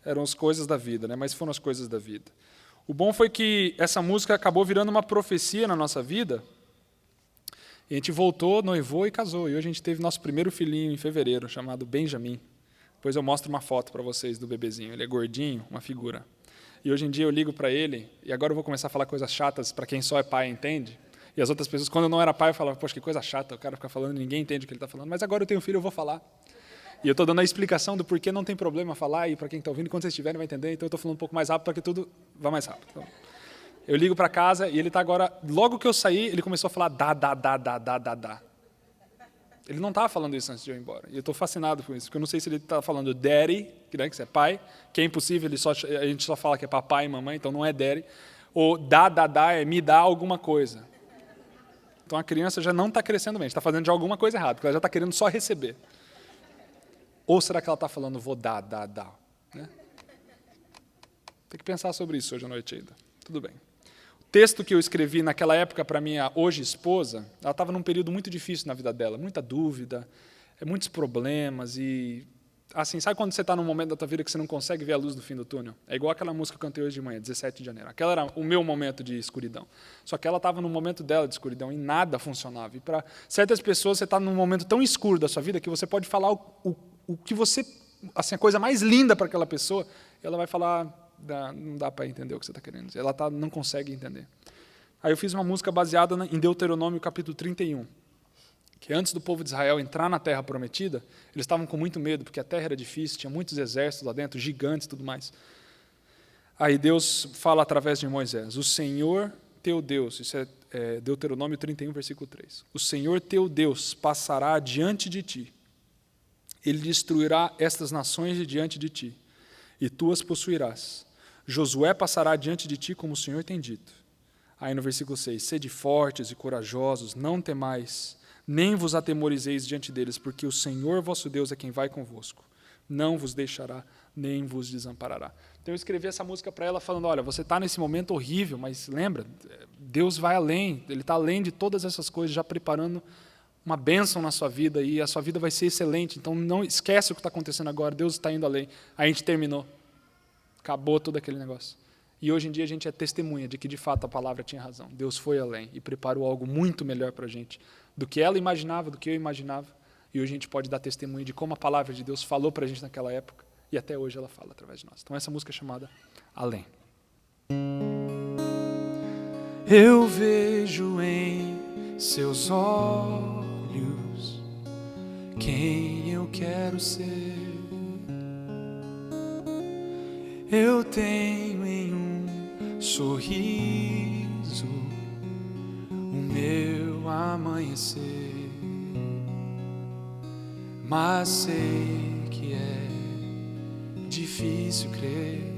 S1: eram as coisas da vida, né? Mas foram as coisas da vida. O bom foi que essa música acabou virando uma profecia na nossa vida. E a gente voltou, noivou e casou. E hoje a gente teve nosso primeiro filhinho em fevereiro, chamado Benjamin. Depois eu mostro uma foto para vocês do bebezinho. Ele é gordinho, uma figura. E hoje em dia eu ligo para ele, e agora eu vou começar a falar coisas chatas para quem só é pai entende. E as outras pessoas, quando eu não era pai, eu falava, poxa, que coisa chata, o cara fica falando, ninguém entende o que ele está falando. Mas agora eu tenho filho, eu vou falar. E eu estou dando a explicação do porquê não tem problema falar, e para quem está ouvindo, quando vocês estiverem, vai entender. Então eu estou falando um pouco mais rápido para que tudo vá mais rápido. Então, eu ligo para casa e ele está agora, logo que eu saí, ele começou a falar dá. Ele não estava falando isso antes de eu ir embora. E eu estou fascinado com isso, porque eu não sei se ele está falando daddy, que é pai, que é impossível, a gente só fala que é papai e mamãe, então não é daddy. Ou dá, é me dá alguma coisa. Então a criança já não está crescendo bem, está fazendo já alguma coisa errada, porque ela já está querendo só receber. Ou será que ela está falando vou dar, né? Tem que pensar sobre isso hoje à noite ainda. Tudo bem. O texto que eu escrevi naquela época para minha hoje esposa, ela estava num período muito difícil na vida dela, muita dúvida, muitos problemas e assim, sabe quando você está num momento da tua vida que você não consegue ver a luz do fim do túnel? É igual aquela música que eu cantei hoje de manhã, 17 de janeiro. Aquela era o meu momento de escuridão. Só que ela estava no momento dela de escuridão e nada funcionava. E para certas pessoas você está num momento tão escuro da sua vida que você pode falar o que você, assim, a coisa mais linda para aquela pessoa, e ela vai falar, não dá para entender o que você está querendo dizer. Ela não consegue entender. Aí eu fiz uma música baseada em Deuteronômio capítulo 31. Que antes do povo de Israel entrar na terra prometida, eles estavam com muito medo, porque a terra era difícil, tinha muitos exércitos lá dentro, gigantes e tudo mais. Aí Deus fala através de Moisés, o Senhor teu Deus, isso é Deuteronômio 31, versículo 3. O Senhor teu Deus passará diante de ti, ele destruirá estas nações de diante de ti, e tu as possuirás. Josué passará diante de ti, como o Senhor tem dito. Aí no versículo 6, sede fortes e corajosos, não temais, nem vos atemorizeis diante deles, porque o Senhor vosso Deus é quem vai convosco. Não vos deixará, nem vos desamparará. Então eu escrevi essa música para ela falando, olha, você está nesse momento horrível, mas lembra, Deus vai além, Ele está além de todas essas coisas, já preparando uma bênção na sua vida, e a sua vida vai ser excelente, então não esquece o que está acontecendo agora, Deus está indo além. Aí a gente terminou, acabou todo aquele negócio. E hoje em dia a gente é testemunha de que de fato a palavra tinha razão, Deus foi além e preparou algo muito melhor para a gente, do que ela imaginava, do que eu imaginava, e hoje a gente pode dar testemunho de como a palavra de Deus falou para a gente naquela época, e até hoje ela fala através de nós. Então essa música é chamada Além.
S2: Eu vejo em seus olhos quem eu quero ser. Eu tenho em um sorriso o meu amanhecer, mas sei que é difícil crer.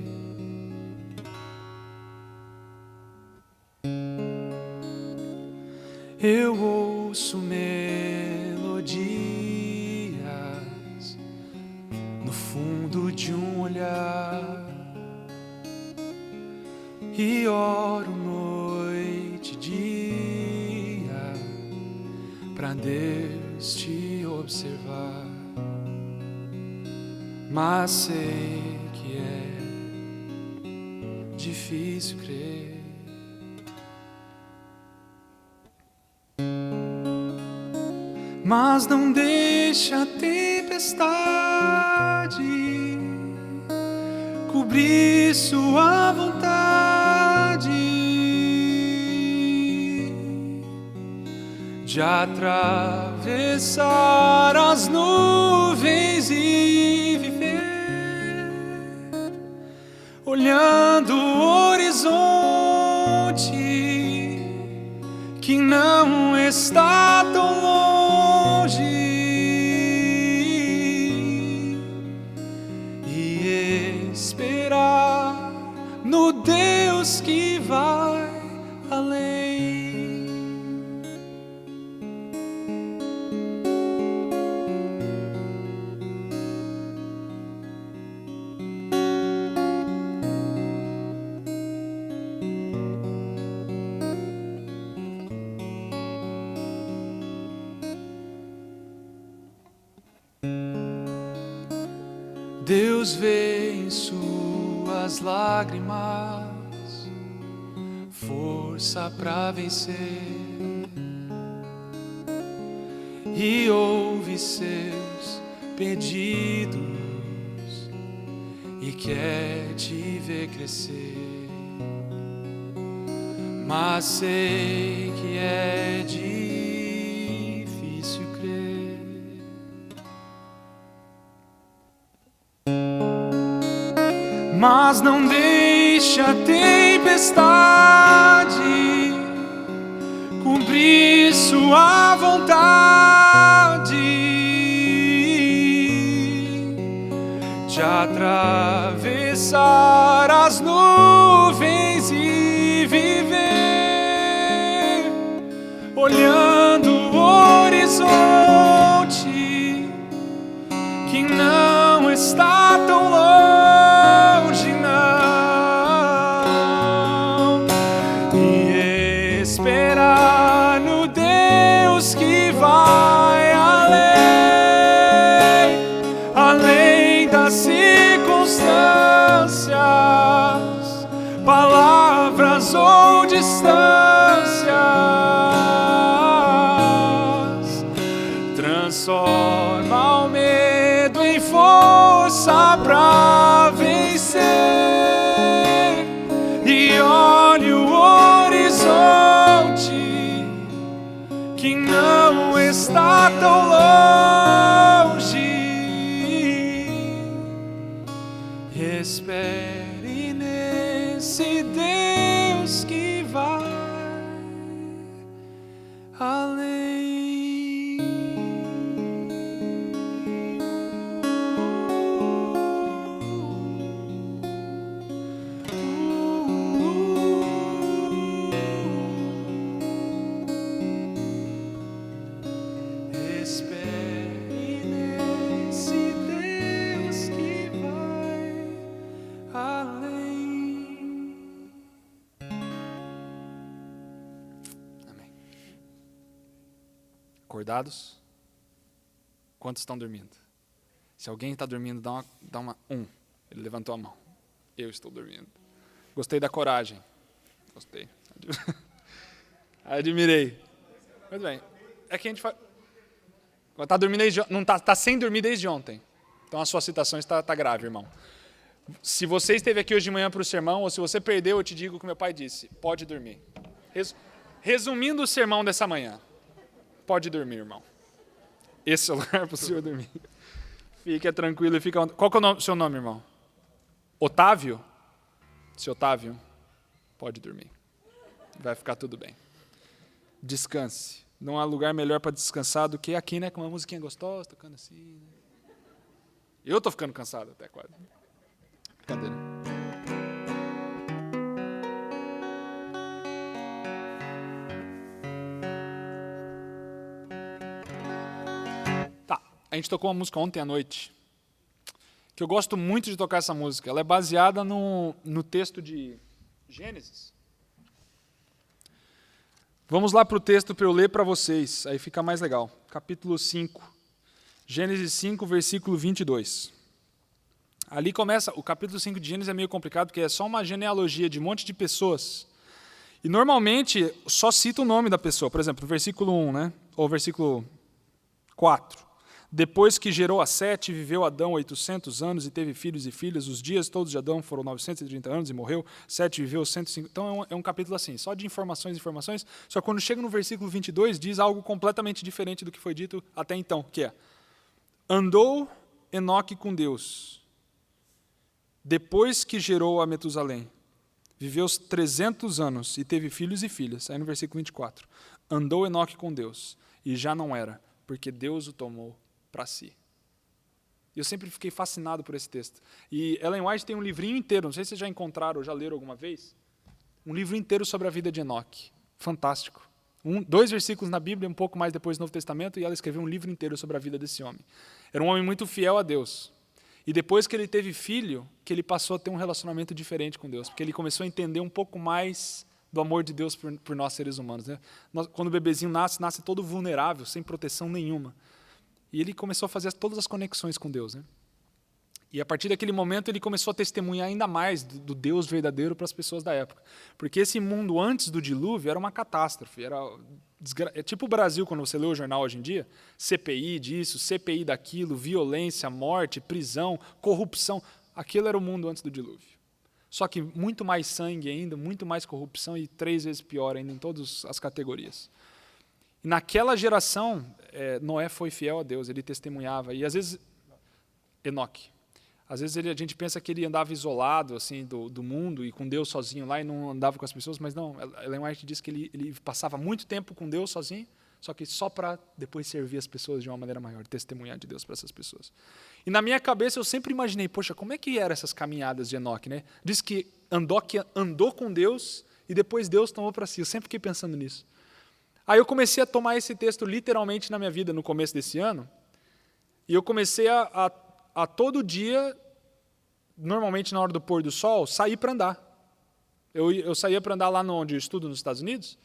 S2: Eu ouço melodias no fundo de um olhar e oro noite e dia pra Deus te observar, mas sei que é difícil crer. Mas não deixa a tempestade cobrir sua vontade de atravessar as nuvens e viver olhando o horizonte que não está tão longe e esperar no Deus que vai além. Deus vê em suas lágrimas força para vencer e ouve seus pedidos e quer te ver crescer. Mas sei que é difícil crer. Mas não deixe a tempestade cumprir sua vontade de atravessar as nuvens e viver olhando o horizonte que não está tão longe, não, e esperar no Deus que vai além das circunstâncias, palavras ou distâncias. Transforma o medo em força pra vencer e olhe o horizonte que não está tão longe. Espere nesse Deus que vai além. Espere nesse Deus que vai além. Amém. Acordados? Quantos estão dormindo? Se alguém está dormindo, dá uma. Ele levantou a mão. Eu estou dormindo. Gostei da coragem. Gostei. Admirei. Muito bem. É que a gente faz. Tá dormindo não tá sem dormir desde ontem. Então a sua citação está grave, irmão. Se você esteve aqui hoje de manhã para o sermão, ou se você perdeu, eu te digo o que meu pai disse. Pode dormir. Resumindo o sermão dessa manhã. Pode dormir, irmão. Esse é o lugar para o senhor dormir. Fique tranquilo e fica. Qual que é o seu nome, irmão? Otávio? Seu Otávio, pode dormir. Vai ficar tudo bem. Descanse. Não há lugar melhor para descansar do que aqui, né? Com uma musiquinha gostosa, tocando assim. Né? Eu tô ficando cansado até quase. Brincadeira. Tá, a gente tocou uma música ontem à noite, que eu gosto muito de tocar essa música. Ela é baseada no texto de Gênesis. Vamos lá para o texto para eu ler para vocês, aí fica mais legal. Capítulo 5, Gênesis 5, versículo 22. Ali começa, o capítulo 5 de Gênesis é meio complicado, porque é só uma genealogia de um monte de pessoas. E normalmente só cita o nome da pessoa. Por exemplo, no versículo 1, né? Ou versículo 4. Depois que gerou a Sete, viveu Adão 800 anos e teve filhos e filhas. Os dias todos de Adão foram 930 anos e morreu. Sete viveu 105. Então é um capítulo assim, só de informações. Só que quando chega no versículo 22, diz algo completamente diferente do que foi dito até então, que é: andou Enoque com Deus, depois que gerou a Metusalém. Viveu 300 anos e teve filhos e filhas. Aí no versículo 24. Andou Enoque com Deus e já não era, porque Deus o tomou para si. Eu sempre fiquei fascinado por esse texto. E Ellen White tem um livrinho inteiro, não sei se vocês já encontraram ou já leram alguma vez, um livro inteiro sobre a vida de Enoque. Fantástico. 2 versículos na Bíblia, um pouco mais depois do Novo Testamento, e ela escreveu um livro inteiro sobre a vida desse homem. Era um homem muito fiel a Deus. E depois que ele teve filho, que ele passou a ter um relacionamento diferente com Deus, porque ele começou a entender um pouco mais do amor de Deus por nós seres humanos. Né? Quando o bebezinho nasce todo vulnerável, sem proteção nenhuma. E ele começou a fazer todas as conexões com Deus. Né?
S1: E a partir daquele momento ele começou a testemunhar ainda mais do Deus verdadeiro para as pessoas da época. Porque esse mundo antes do dilúvio era uma catástrofe. É tipo o Brasil, quando você lê o jornal hoje em dia, CPI disso, CPI daquilo, violência, morte, prisão, corrupção. Aquilo era o mundo antes do dilúvio. Só que muito mais sangue ainda, muito mais corrupção e 3 vezes pior ainda em todas as categorias. E naquela geração, Noé foi fiel a Deus, ele testemunhava. E às vezes, Enoque. Às vezes a gente pensa que ele andava isolado assim do mundo e com Deus sozinho lá e não andava com as pessoas, mas não. Ellen White diz que ele passava muito tempo com Deus sozinho, só que só para depois servir as pessoas de uma maneira maior, testemunhar de Deus para essas pessoas. E na minha cabeça eu sempre imaginei, poxa, como é que eram essas caminhadas de Enoque, né? Diz que andou com Deus e depois Deus tomou para si. Eu sempre fiquei pensando nisso. Aí eu comecei a tomar esse texto literalmente na minha vida no começo desse ano e eu comecei a todo dia, normalmente na hora do pôr do sol, sair para andar. Eu saía para andar lá onde eu estudo, nos Estados Unidos.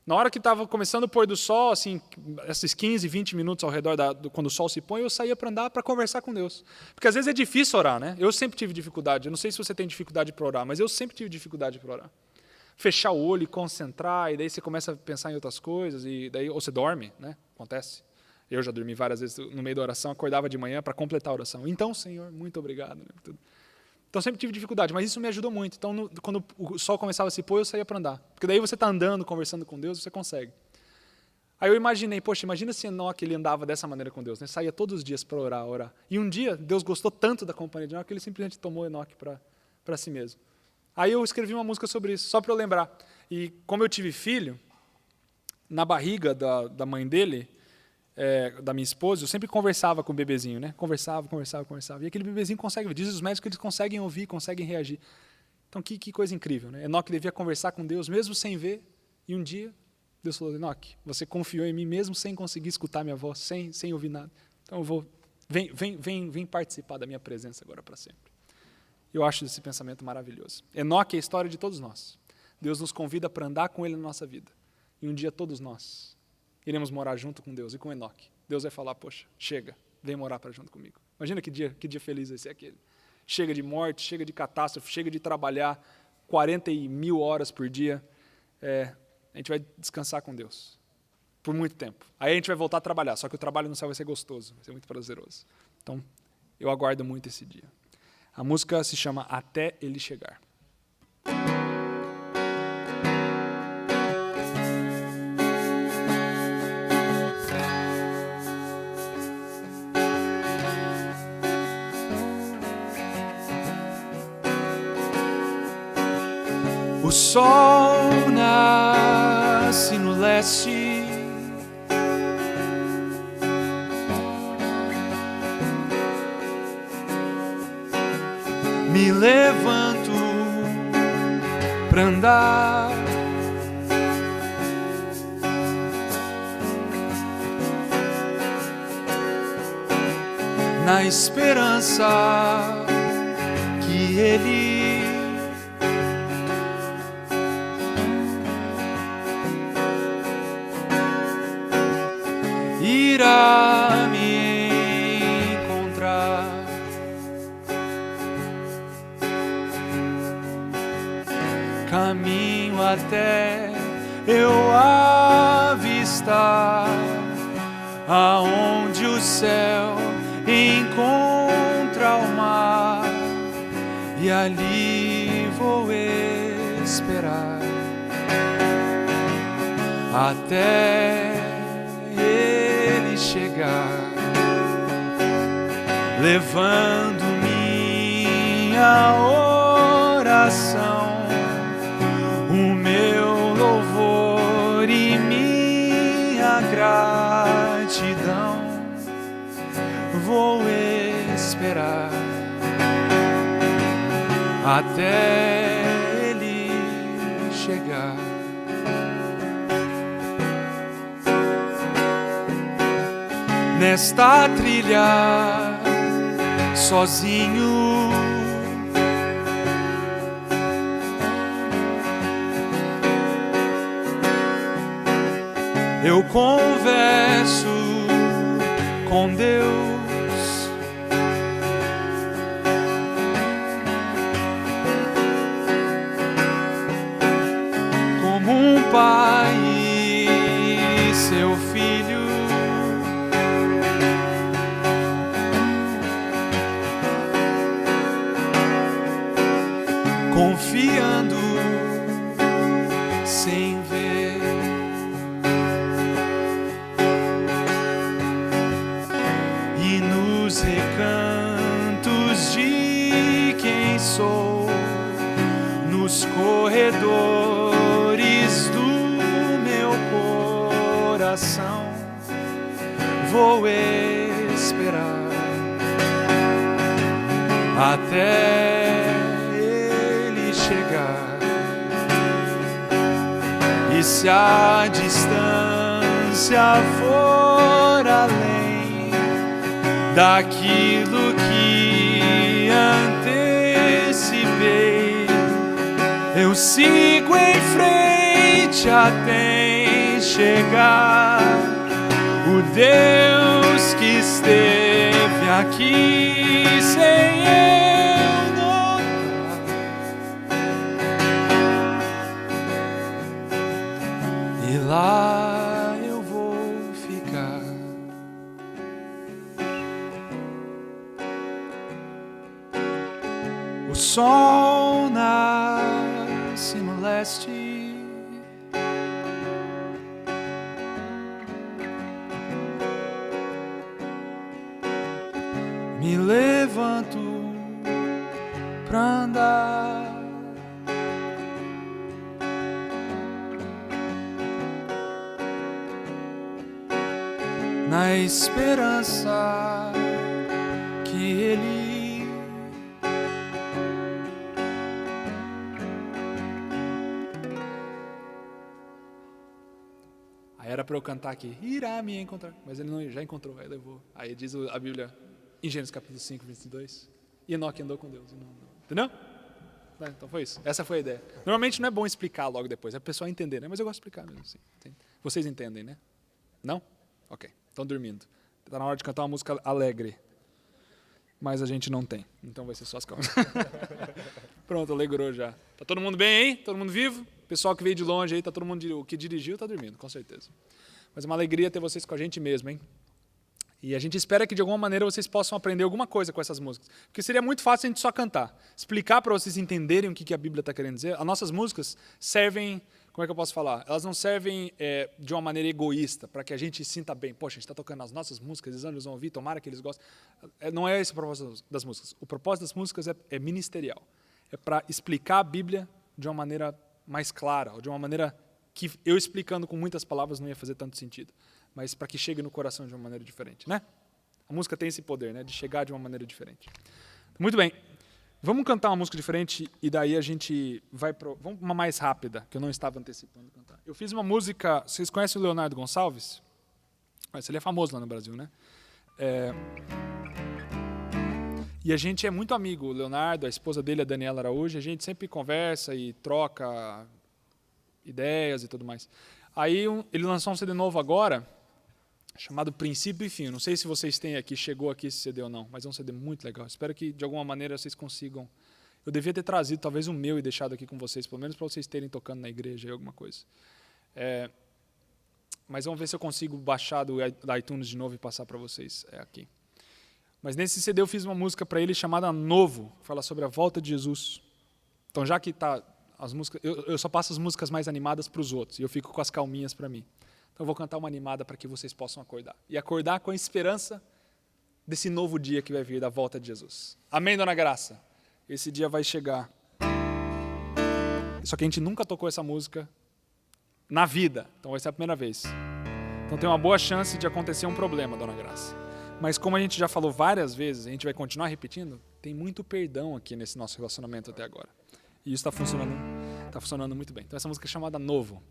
S1: Na hora que estava começando o pôr do sol, assim, esses 15, 20 minutos ao redor quando o sol se põe, eu saía para andar para conversar com Deus. Porque às vezes é difícil orar, né? Eu sempre tive dificuldade. Eu não sei se você tem dificuldade para orar, mas eu sempre tive dificuldade para orar. Fechar o olho e concentrar, e daí você começa a pensar em outras coisas, e daí, ou você dorme, né? Acontece. Eu já dormi várias vezes no meio da oração, acordava de manhã para completar a oração. Então, Senhor, muito obrigado. Então, sempre tive dificuldade, mas isso me ajudou muito. Então, quando o sol começava a se pôr, eu saía para andar. Porque daí você está andando, conversando com Deus, você consegue. Aí eu imaginei, poxa, imagina se Enoque ele andava dessa maneira com Deus, né? Saía todos os dias para orar. E um dia, Deus gostou tanto da companhia de Enoque, que ele simplesmente tomou Enoque para si mesmo. Aí eu escrevi uma música sobre isso, só para eu lembrar. E como eu tive filho, na barriga da mãe dele, da minha esposa, eu sempre conversava com o bebezinho, né? Conversava. E aquele bebezinho consegue, diz os médicos que eles conseguem ouvir, conseguem reagir. Então, que coisa incrível, né? Enoque devia conversar com Deus, mesmo sem ver, e um dia, Deus falou, Enoque, você confiou em mim, mesmo sem conseguir escutar minha voz, sem ouvir nada. Então, vem participar da minha presença agora para sempre. Eu acho esse pensamento maravilhoso. Enoque é a história de todos nós. Deus nos convida para andar com Ele na nossa vida. E um dia todos nós iremos morar junto com Deus e com Enoque. Deus vai falar, poxa, chega, vem morar para junto comigo. Imagina que dia feliz vai ser aquele. Chega de morte, chega de catástrofe, chega de trabalhar 40.000 horas por dia. A gente vai descansar com Deus por muito tempo. Aí a gente vai voltar a trabalhar, só que o trabalho no céu vai ser gostoso, vai ser muito prazeroso. Então, eu aguardo muito esse dia. A música se chama Até Ele Chegar.
S2: O sol nasce no leste, me levanto pra andar. Na esperança que Ele irá me encontrar. Caminho até eu avistar aonde o céu encontra o mar, e ali vou esperar até Ele chegar, levando minha oração, o meu louvor e minha gratidão. Vou esperar até Ele chegar. Nesta trilha, sozinho, eu converso com Deus, nos recantos de quem sou, nos corredores do meu coração, vou esperar até ele chegar. E se a distância for além daquilo que antecipei, eu sigo em frente até chegar. O Deus que esteve aqui sem eu notar, e lá eu vou ficar. O sol nasce no leste, me levanto pra andar. Na esperança que ele aí era para eu cantar aqui, irá me encontrar, mas ele não, já encontrou, aí levou. Aí diz a Bíblia em Gênesis capítulo 5, 22, e Enoque andou com Deus. Entendeu? Então foi isso. Essa foi a ideia. Normalmente não é bom explicar logo depois, é para o pessoal entender, né? Mas eu gosto de explicar mesmo. Assim. Vocês entendem, né? Não? Ok. Estão dormindo. Está na hora de cantar uma música alegre. Mas a gente não tem. Então vai ser só as calmas. Pronto, alegrou já. Tá todo mundo bem aí? Todo mundo vivo? Pessoal que veio de longe aí, tá todo mundo, o que dirigiu tá dormindo, com certeza. Mas é uma alegria ter vocês com a gente mesmo, hein? E a gente espera que de alguma maneira vocês possam aprender alguma coisa com essas músicas. Porque seria muito fácil a gente só cantar. Explicar para vocês entenderem o que a Bíblia está querendo dizer. As nossas músicas servem, como é que eu posso falar? Elas não servem de uma maneira egoísta, para que a gente sinta bem. Poxa, a gente está tocando as nossas músicas, eles vão ouvir, tomara que eles gostem. Não é esse o propósito das músicas. O propósito das músicas é ministerial. É para explicar a Bíblia de uma maneira mais clara, ou de uma maneira que eu explicando com muitas palavras não ia fazer tanto sentido. Mas para que chegue no coração de uma maneira diferente, né? A música tem esse poder, né, de chegar de uma maneira diferente. Muito bem. Vamos cantar uma música diferente e daí a gente vai para... Vamos uma mais rápida, que eu não estava antecipando cantar. Eu fiz uma música... Vocês conhecem o Leonardo Gonçalves? Ele é famoso lá no Brasil, né? E a gente é muito amigo. O Leonardo, a esposa dele, a Daniela Araújo, a gente sempre conversa e troca ideias e tudo mais. Aí ele lançou um CD novo agora, chamado Princípio e Fim. Não sei se vocês têm aqui, chegou aqui esse CD ou não, mas é um CD muito legal. Espero que, de alguma maneira, vocês consigam... Eu devia ter trazido, talvez, o meu e deixado aqui com vocês, pelo menos para vocês terem tocando na igreja ou alguma coisa. Mas vamos ver se eu consigo baixar do iTunes de novo e passar para vocês aqui. Mas nesse CD eu fiz uma música para ele chamada Novo, que fala sobre a volta de Jesus. Então, já que está as músicas... Eu só passo as músicas mais animadas para os outros, e eu fico com as calminhas para mim. Então eu vou cantar uma animada para que vocês possam acordar. E acordar com a esperança desse novo dia que vai vir, da volta de Jesus. Amém, Dona Graça? Esse dia vai chegar. Só que a gente nunca tocou essa música na vida. Então vai ser a primeira vez. Então tem uma boa chance de acontecer um problema, Dona Graça. Mas como a gente já falou várias vezes, a gente vai continuar repetindo, tem muito perdão aqui nesse nosso relacionamento até agora. E isso está funcionando muito bem. Então essa música é chamada Novo.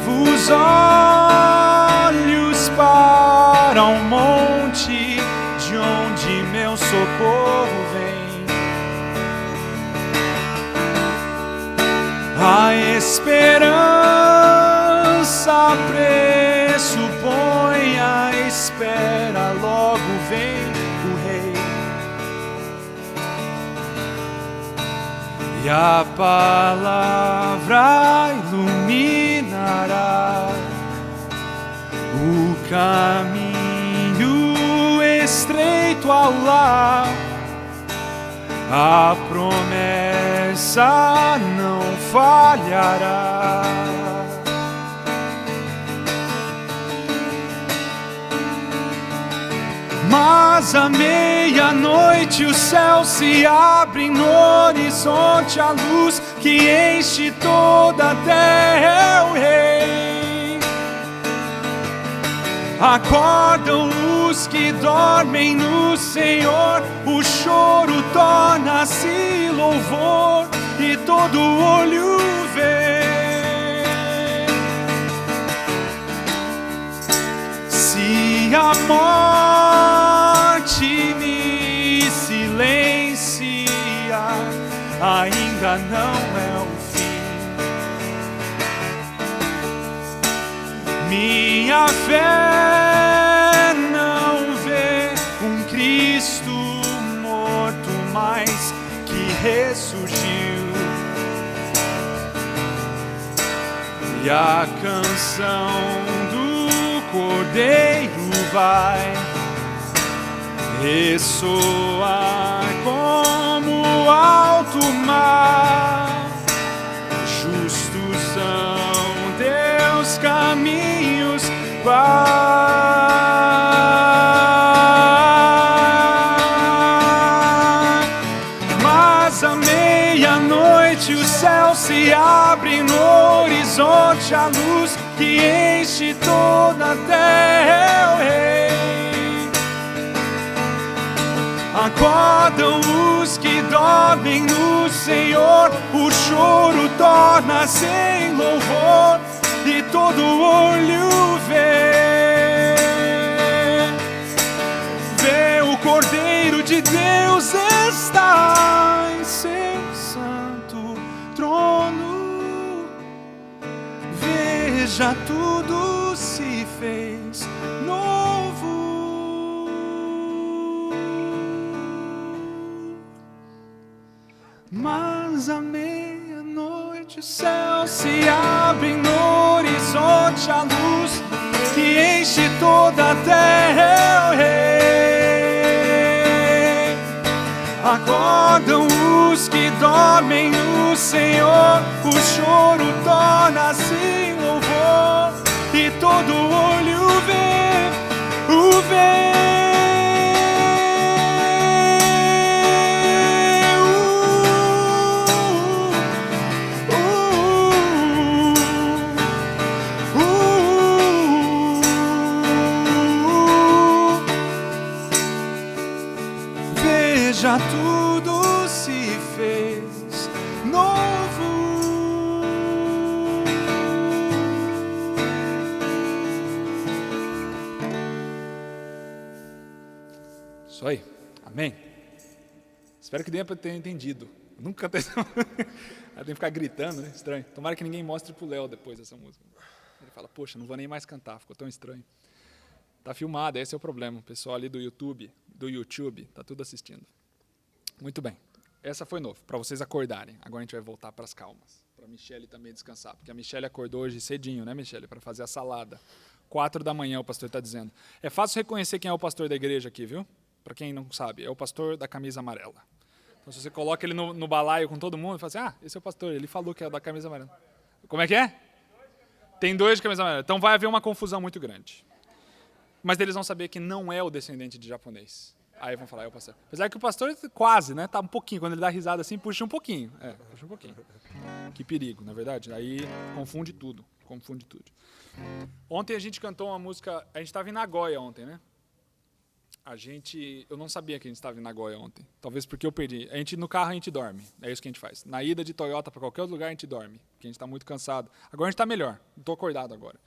S2: Os olhos para o monte, de onde meu socorro vem. A esperança pressupõe a espera, logo vem o Rei. E a palavra iluminará o caminho, está estreito ao lar, a promessa não falhará. Mas à meia-noite o céu se abre, no horizonte a luz que enche toda a terra. O Rei, acordam os que dormem no Senhor, o choro torna-se louvor e todo olho vê. Se a morte me silenciar, ainda não é o fim. Minha fé não vê um Cristo morto, mas que ressurgiu. E a canção do Cordeiro vai ressoar como o alto mar. Justos são teus caminhos, Pai. Mas à meia-noite o céu se abre, no horizonte a luz que enche toda a terra. O Rei, acordam os que dormem no Senhor, o choro torna-se em louvor e todo olho vê. Vê o Cordeiro de Deus está em seu santo trono. Veja, tudo se fez novo. Mas à meia-noite o céu se abre, no horizonte a luz que enche toda a terra. O Rei, acordam os que dormem no Senhor, o choro torna-se em louvor e todo olho vê, o vê. Já tudo se fez novo.
S1: Isso aí, amém. Espero que dê para ter entendido. Nunca tem. Tem que ficar gritando, né? Estranho. Tomara que ninguém mostre pro Léo depois dessa música. Ele fala, poxa, não vou nem mais cantar, ficou tão estranho. Tá filmado, esse é o problema. O pessoal ali do YouTube, tá tudo assistindo. Muito bem. Essa foi novo, para vocês acordarem. Agora a gente vai voltar para as calmas. Para a Michele também descansar. Porque a Michele acordou hoje cedinho, né, Michele? Para fazer a salada. 4 da manhã o pastor está dizendo. É fácil reconhecer quem é o pastor da igreja aqui, viu? Para quem não sabe, é o pastor da camisa amarela. Então se você coloca ele no balaio com todo mundo, fala assim, esse é o pastor, ele falou que é o da camisa amarela. Como é que é? Tem 2 de camisa amarela. Então vai haver uma confusão muito grande. Mas eles vão saber que não é o descendente de japonês. Aí vão falar, é o pastor. Apesar que o pastor quase, né? Tá um pouquinho. Quando ele dá risada assim, puxa um pouquinho. Puxa um pouquinho. Que perigo, na verdade. Aí confunde tudo. Ontem a gente cantou uma música... A gente estava em Nagoya ontem, né? Eu não sabia que a gente estava em Nagoya ontem. Talvez porque eu perdi. No carro a gente dorme. É isso que a gente faz. Na ida de Toyota para qualquer outro lugar a gente dorme. Porque a gente está muito cansado. Agora a gente está melhor. Estou acordado agora.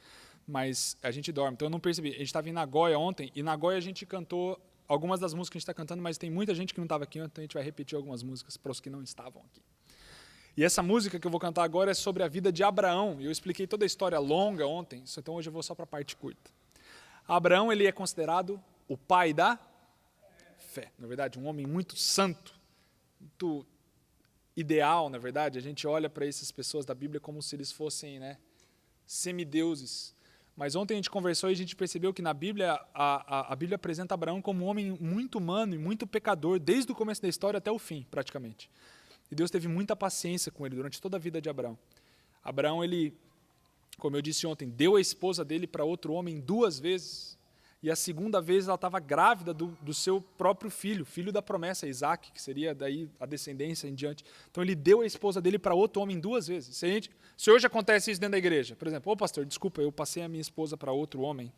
S1: Mas a gente dorme. Então eu não percebi. A gente estava em Nagoya ontem. E Nagoya a gente cantou... Algumas das músicas que a gente está cantando, mas tem muita gente que não estava aqui, então a gente vai repetir algumas músicas para os que não estavam aqui. E essa música que eu vou cantar agora é sobre a vida de Abraão. E eu expliquei toda a história longa ontem, então hoje eu vou só para a parte curta. Abraão, ele é considerado o pai da fé. Na verdade, um homem muito santo, muito ideal, na verdade. A gente olha para essas pessoas da Bíblia como se eles fossem, né, semideuses. Mas ontem a gente conversou e a gente percebeu que na Bíblia, a Bíblia apresenta Abraão como um homem muito humano e muito pecador, desde o começo da história até o fim, praticamente. E Deus teve muita paciência com ele durante toda a vida de Abraão. Abraão, ele, como eu disse ontem, deu a esposa dele para outro homem 2 vezes. E a segunda vez ela estava grávida do seu próprio filho, filho da promessa, Isaac, que seria daí a descendência em diante. Então ele deu a esposa dele para outro homem 2 vezes. Se hoje acontece isso dentro da igreja, por exemplo, pastor, desculpa, eu passei a minha esposa para outro homem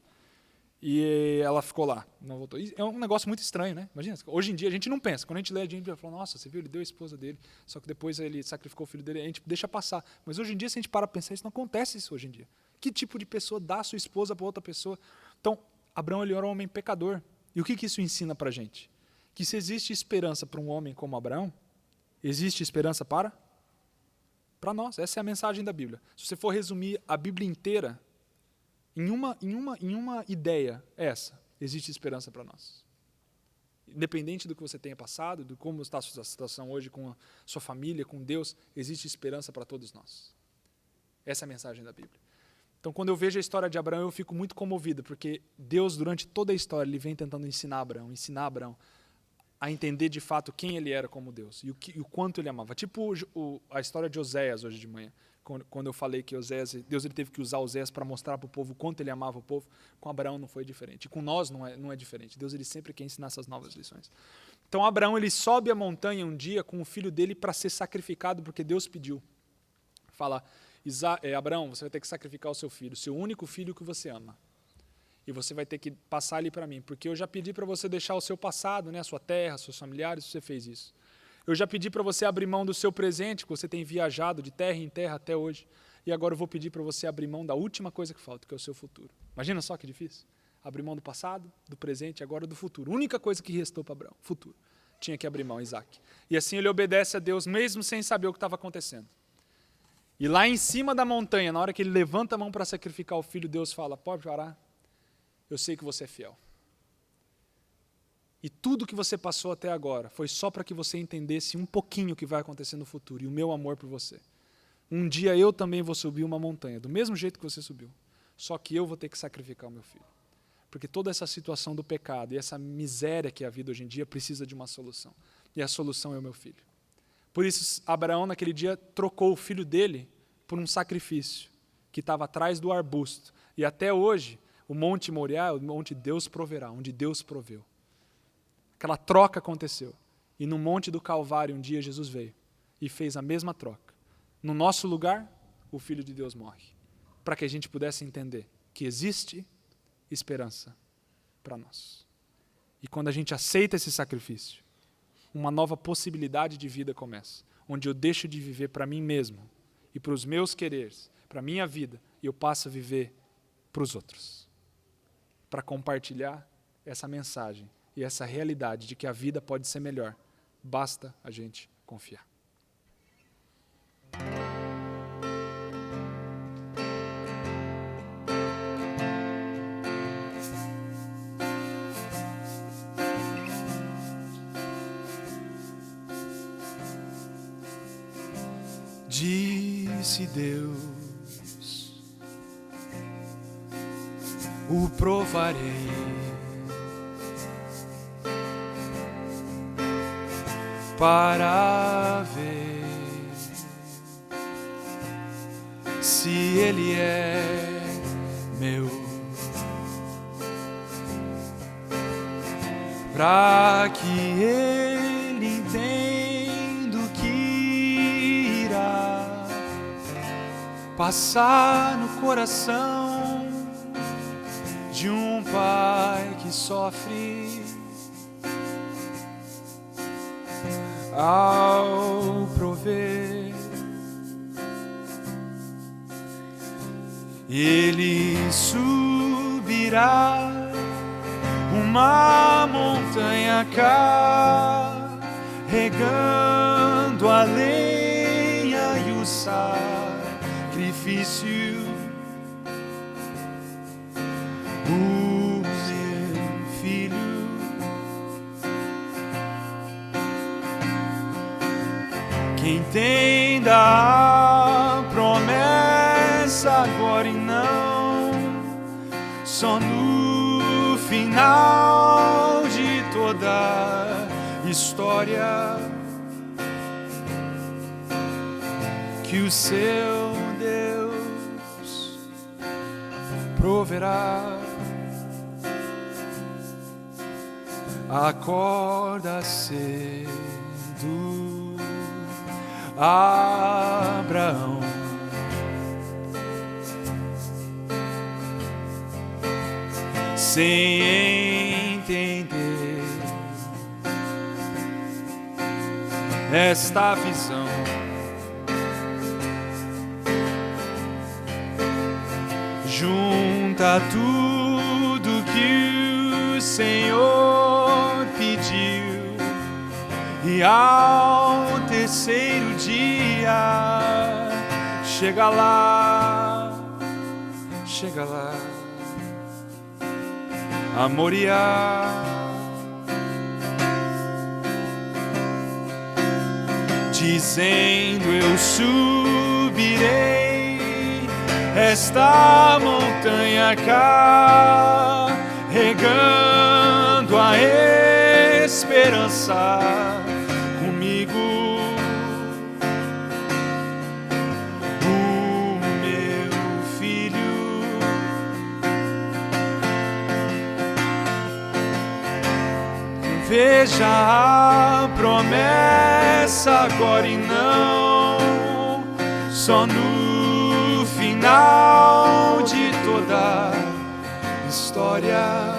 S1: e ela ficou lá, não voltou. É um negócio muito estranho, né? Imagina, hoje em dia a gente não pensa. Quando a gente lê, a gente fala, nossa, você viu, ele deu a esposa dele, só que depois ele sacrificou o filho dele, a gente deixa passar. Mas hoje em dia, se a gente para pensar, isso não acontece isso hoje em dia. Que tipo de pessoa dá a sua esposa para outra pessoa? Então, Abraão, ele era um homem pecador. E o que isso ensina para a gente? Que se existe esperança para um homem como Abraão, existe esperança para nós. Essa é a mensagem da Bíblia. Se você for resumir a Bíblia inteira, em uma ideia, é essa. Existe esperança para nós. Independente do que você tenha passado, de como está a sua situação hoje com a sua família, com Deus, existe esperança para todos nós. Essa é a mensagem da Bíblia. Então, quando eu vejo a história de Abraão, eu fico muito comovido, porque Deus, durante toda a história, ele vem tentando ensinar Abraão a entender de fato quem ele era como Deus e o quanto ele amava. Tipo a história de Oséias hoje de manhã, quando eu falei que Deus ele teve que usar Oséias para mostrar para o povo o quanto ele amava o povo. Com Abraão não foi diferente. E com nós não é diferente. Deus ele sempre quer ensinar essas novas lições. Então, Abraão ele sobe a montanha um dia com o filho dele para ser sacrificado, porque Deus pediu. Fala, Abraão, você vai ter que sacrificar o seu filho, seu único filho que você ama. E você vai ter que passar ele para mim, porque eu já pedi para você deixar o seu passado, né, a sua terra, seus familiares, você fez isso. Eu já pedi para você abrir mão do seu presente, que você tem viajado de terra em terra até hoje. E agora eu vou pedir para você abrir mão da última coisa que falta, que é o seu futuro. Imagina só que difícil. Abrir mão do passado, do presente e agora do futuro. A única coisa que restou para Abraão, futuro. Tinha que abrir mão, Isaac. E assim ele obedece a Deus, mesmo sem saber o que estava acontecendo. E lá em cima da montanha, na hora que ele levanta a mão para sacrificar o filho, Deus fala, pode parar, eu sei que você é fiel. E tudo que você passou até agora foi só para que você entendesse um pouquinho o que vai acontecer no futuro e o meu amor por você. Um dia eu também vou subir uma montanha, do mesmo jeito que você subiu, só que eu vou ter que sacrificar o meu filho. Porque toda essa situação do pecado e essa miséria que é a vida hoje em dia precisa de uma solução. E a solução é o meu filho. Por isso, Abraão, naquele dia, trocou o filho dele por um sacrifício que estava atrás do arbusto. E até hoje, o Monte Moriá é o Monte Deus proverá, onde Deus proveu. Aquela troca aconteceu. E no Monte do Calvário, um dia, Jesus veio e fez a mesma troca. No nosso lugar, o Filho de Deus morre. Para que a gente pudesse entender que existe esperança para nós. E quando a gente aceita esse sacrifício, uma nova possibilidade de vida começa, onde eu deixo de viver para mim mesmo e para os meus quereres, para a minha vida, e eu passo a viver para os outros, para compartilhar essa mensagem e essa realidade de que a vida pode ser melhor, basta a gente confiar.
S2: Disse Deus, o provarei, para ver se Ele é meu, para que Ele entenda o que irá passar no coração de um pai que sofre ao prover. Ele subirá uma montanha carregando a lenha e o sacrifício. O meu filho que entenda a promessa agora e não Só no final de toda história que o seu Deus proverá. Acorda cedo, Abraão, sem entender esta visão. Junta tudo que o Senhor pediu, e ao terceiro dia chega lá a Moriá. Dizendo: eu subirei esta montanha, carregando a esperança comigo. O meu filho, veja a promessa agora e não só no final de toda história,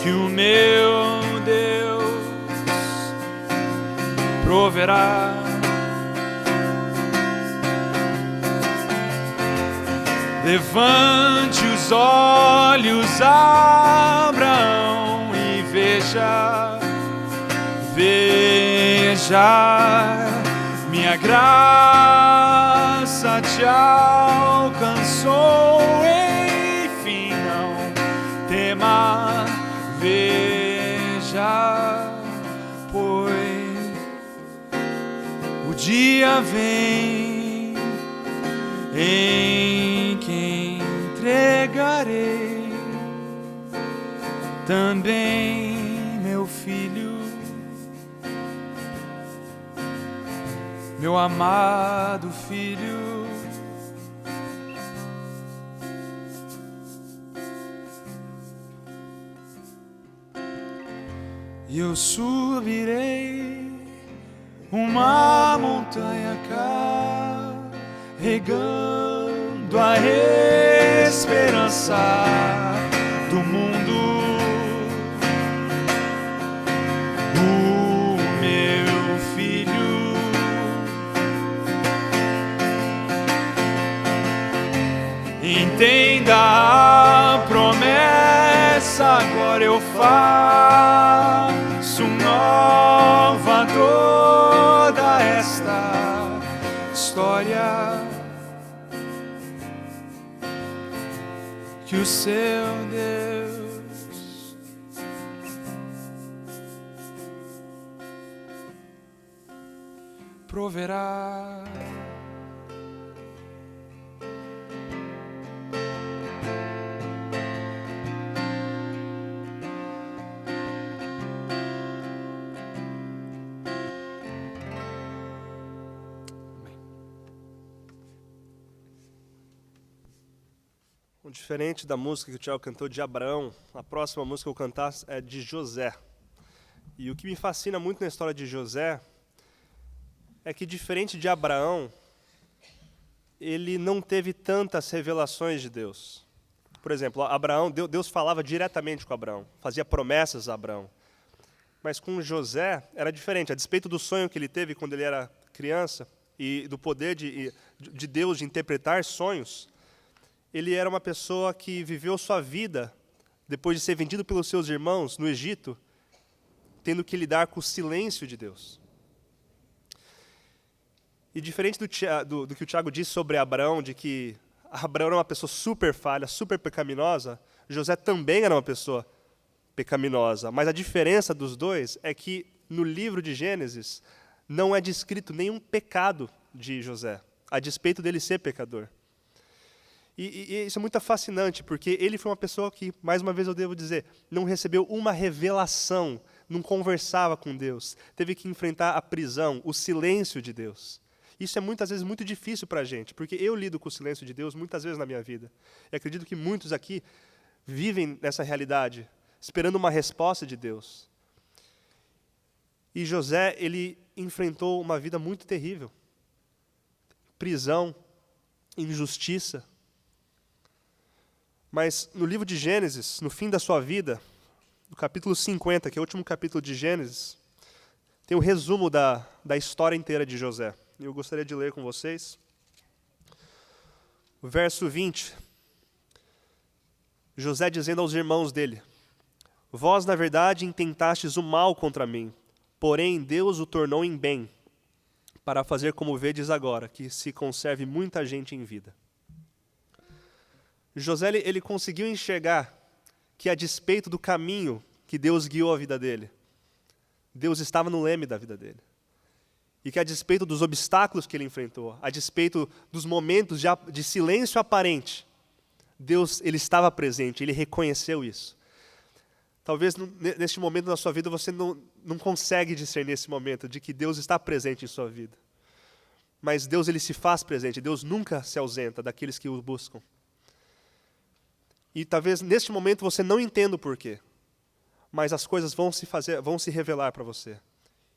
S2: que o meu Deus proverá. Levante os olhos, Abraão, e veja, minha graça te alcançou. Enfim, não tema, veja, pois o dia vem em que entregarei também meu filho, meu amado filho. E eu subirei uma montanha carregando a esperança do mundo. O meu filho, entenda a promessa, agora eu faço nova toda esta história, que o seu Deus proverá.
S3: Diferente da música que o Thiago cantou de Abraão, a próxima música que eu vou cantar é de José. E o que me fascina muito na história de José é que, diferente de Abraão, ele não teve tantas revelações de Deus. Por exemplo, Abraão, Deus falava diretamente com Abraão, fazia promessas a Abraão. Mas com José era diferente. A despeito do sonho que ele teve quando ele era criança e do poder de Deus de interpretar sonhos, ele era uma pessoa que viveu sua vida, depois de ser vendido pelos seus irmãos no Egito, tendo que lidar com o silêncio de Deus. E diferente do que o Tiago disse sobre Abraão, de que Abraão era uma pessoa super falha, super pecaminosa, José também era uma pessoa pecaminosa. Mas a diferença dos dois é que no livro de Gênesis não é descrito nenhum pecado de José, a despeito dele ser pecador. E isso é muito fascinante, porque ele foi uma pessoa que, mais uma vez eu devo dizer, não recebeu uma revelação, não conversava com Deus, teve que enfrentar a prisão, o silêncio de Deus. Isso é muitas vezes muito difícil para a gente, porque eu lido com o silêncio de Deus muitas vezes na minha vida. E acredito que muitos aqui vivem nessa realidade, esperando uma resposta de Deus. E José, ele enfrentou uma vida muito terrível. Prisão, injustiça. Mas no livro de Gênesis, no fim da sua vida, no capítulo 50, que é o último capítulo de Gênesis, tem o resumo da história inteira de José. Eu gostaria de ler com vocês. O verso 20. José dizendo aos irmãos dele: vós, na verdade, intentastes o mal contra mim, porém Deus o tornou em bem, para fazer como vedes agora, que se conserve muita gente em vida. José, ele conseguiu enxergar que, a despeito do caminho que Deus guiou a vida dele, Deus estava no leme da vida dele. E que, a despeito dos obstáculos que ele enfrentou, a despeito dos momentos de silêncio aparente, Deus, ele estava presente, ele reconheceu isso. Talvez neste momento da sua vida você não consegue discernir esse momento de que Deus está presente em sua vida. Mas Deus, ele se faz presente, Deus nunca se ausenta daqueles que o buscam. E talvez neste momento você não entenda o porquê, mas as coisas vão se revelar para você.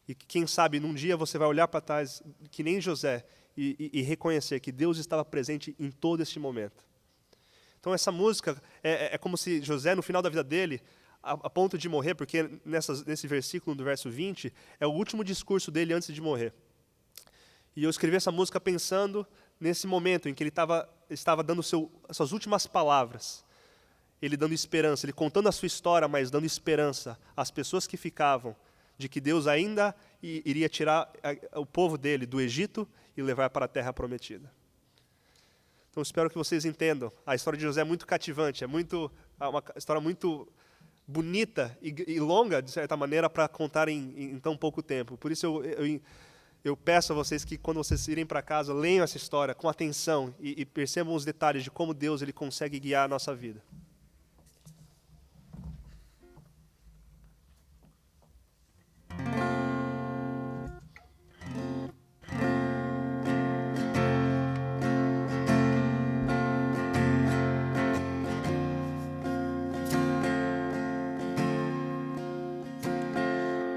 S3: E quem sabe num dia você vai olhar para trás, que nem José, e reconhecer que Deus estava presente em todo este momento. Então essa música é como se José, no final da vida dele, a ponto de morrer, porque nesse versículo do verso 20, é o último discurso dele antes de morrer. E eu escrevi essa música pensando nesse momento em que ele estava dando suas últimas palavras. Ele dando esperança, ele contando a sua história, mas dando esperança às pessoas que ficavam, de que Deus ainda iria tirar o povo dele do Egito e levar para a terra prometida. Então, espero que vocês entendam. A história de José é muito cativante, é uma história muito bonita e longa, de certa maneira, para contar em tão pouco tempo. Por isso, eu peço a vocês que, quando vocês irem para casa, leiam essa história com atenção e percebam os detalhes de como Deus, ele consegue guiar a nossa vida.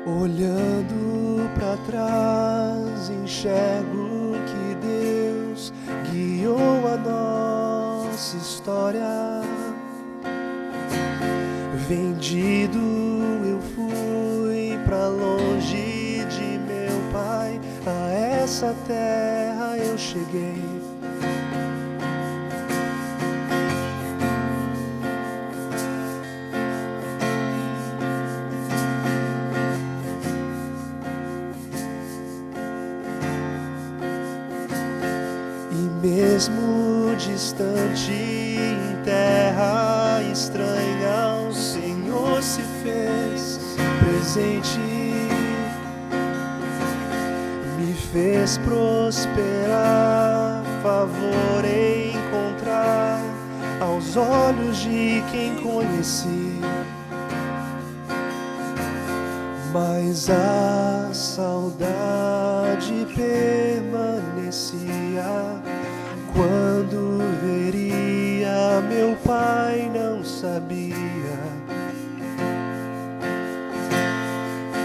S4: Olhando para trás, enxergo que Deus guiou a nossa história. Vendido eu fui para longe de meu pai, a essa terra eu cheguei. Mesmo distante em terra estranha, o Senhor se fez presente, me fez prosperar, favor encontrar aos olhos de quem conheci. Mas a saudade permanecia. Quando veria meu pai, não sabia.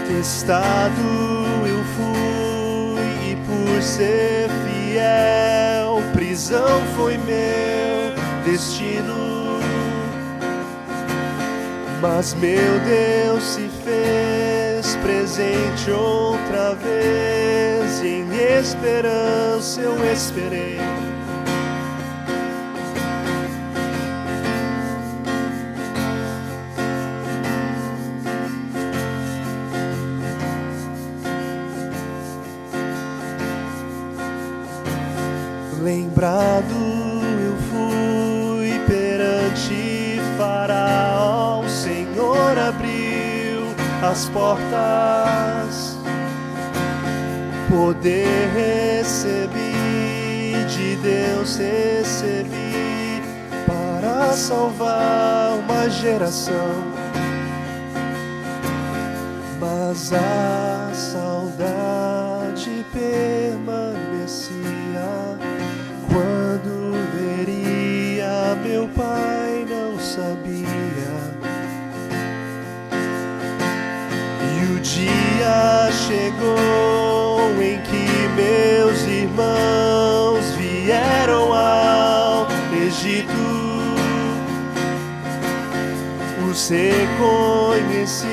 S4: Testado eu fui e por ser fiel, prisão foi meu destino. Mas meu Deus se fez presente outra vez, e em esperança eu esperei. Lembrado eu fui perante Faraó, o Senhor abriu as portas, poder recebi, de Deus recebi, para salvar uma geração, mas a saudade permanecia. Quando veria meu pai, não sabia. E o dia chegou em que meus irmãos vieram ao Egito. Os reconheci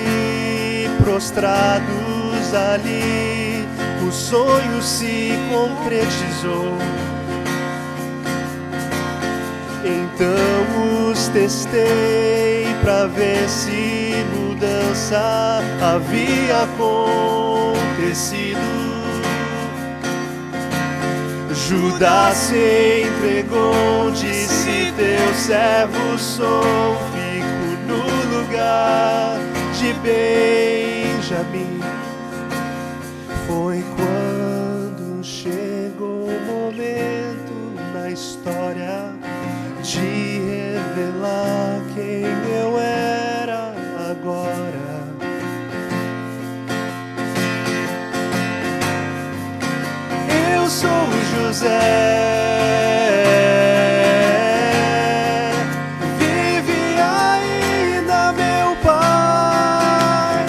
S4: prostrados ali, o sonho se concretizou. Então os testei pra ver se mudança havia acontecido. Judas se entregou, disse: teu servo sou, fico no lugar de Benjamim. Foi quando chegou o momento na história de revelar quem eu era agora. Eu sou José. Vive ainda, meu pai.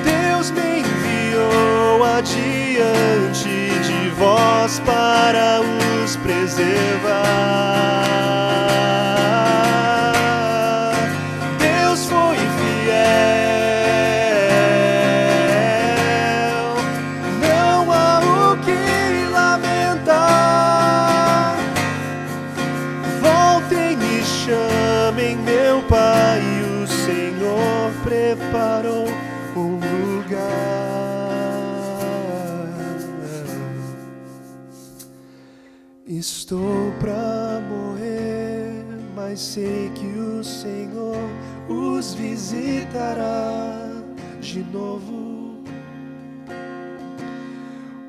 S4: Deus me enviou adiante de vós para os preservar. Deus foi fiel, não há o que lamentar. Voltem e chamem meu pai, o Senhor preparou um lugar. Estou pra morrer, mas sei que o Senhor os visitará de novo.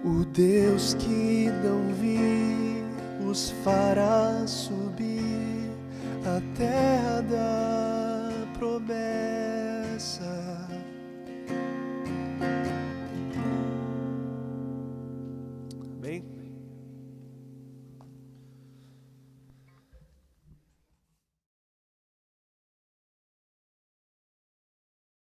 S4: O Deus que não vi os fará subir a terra da promessa.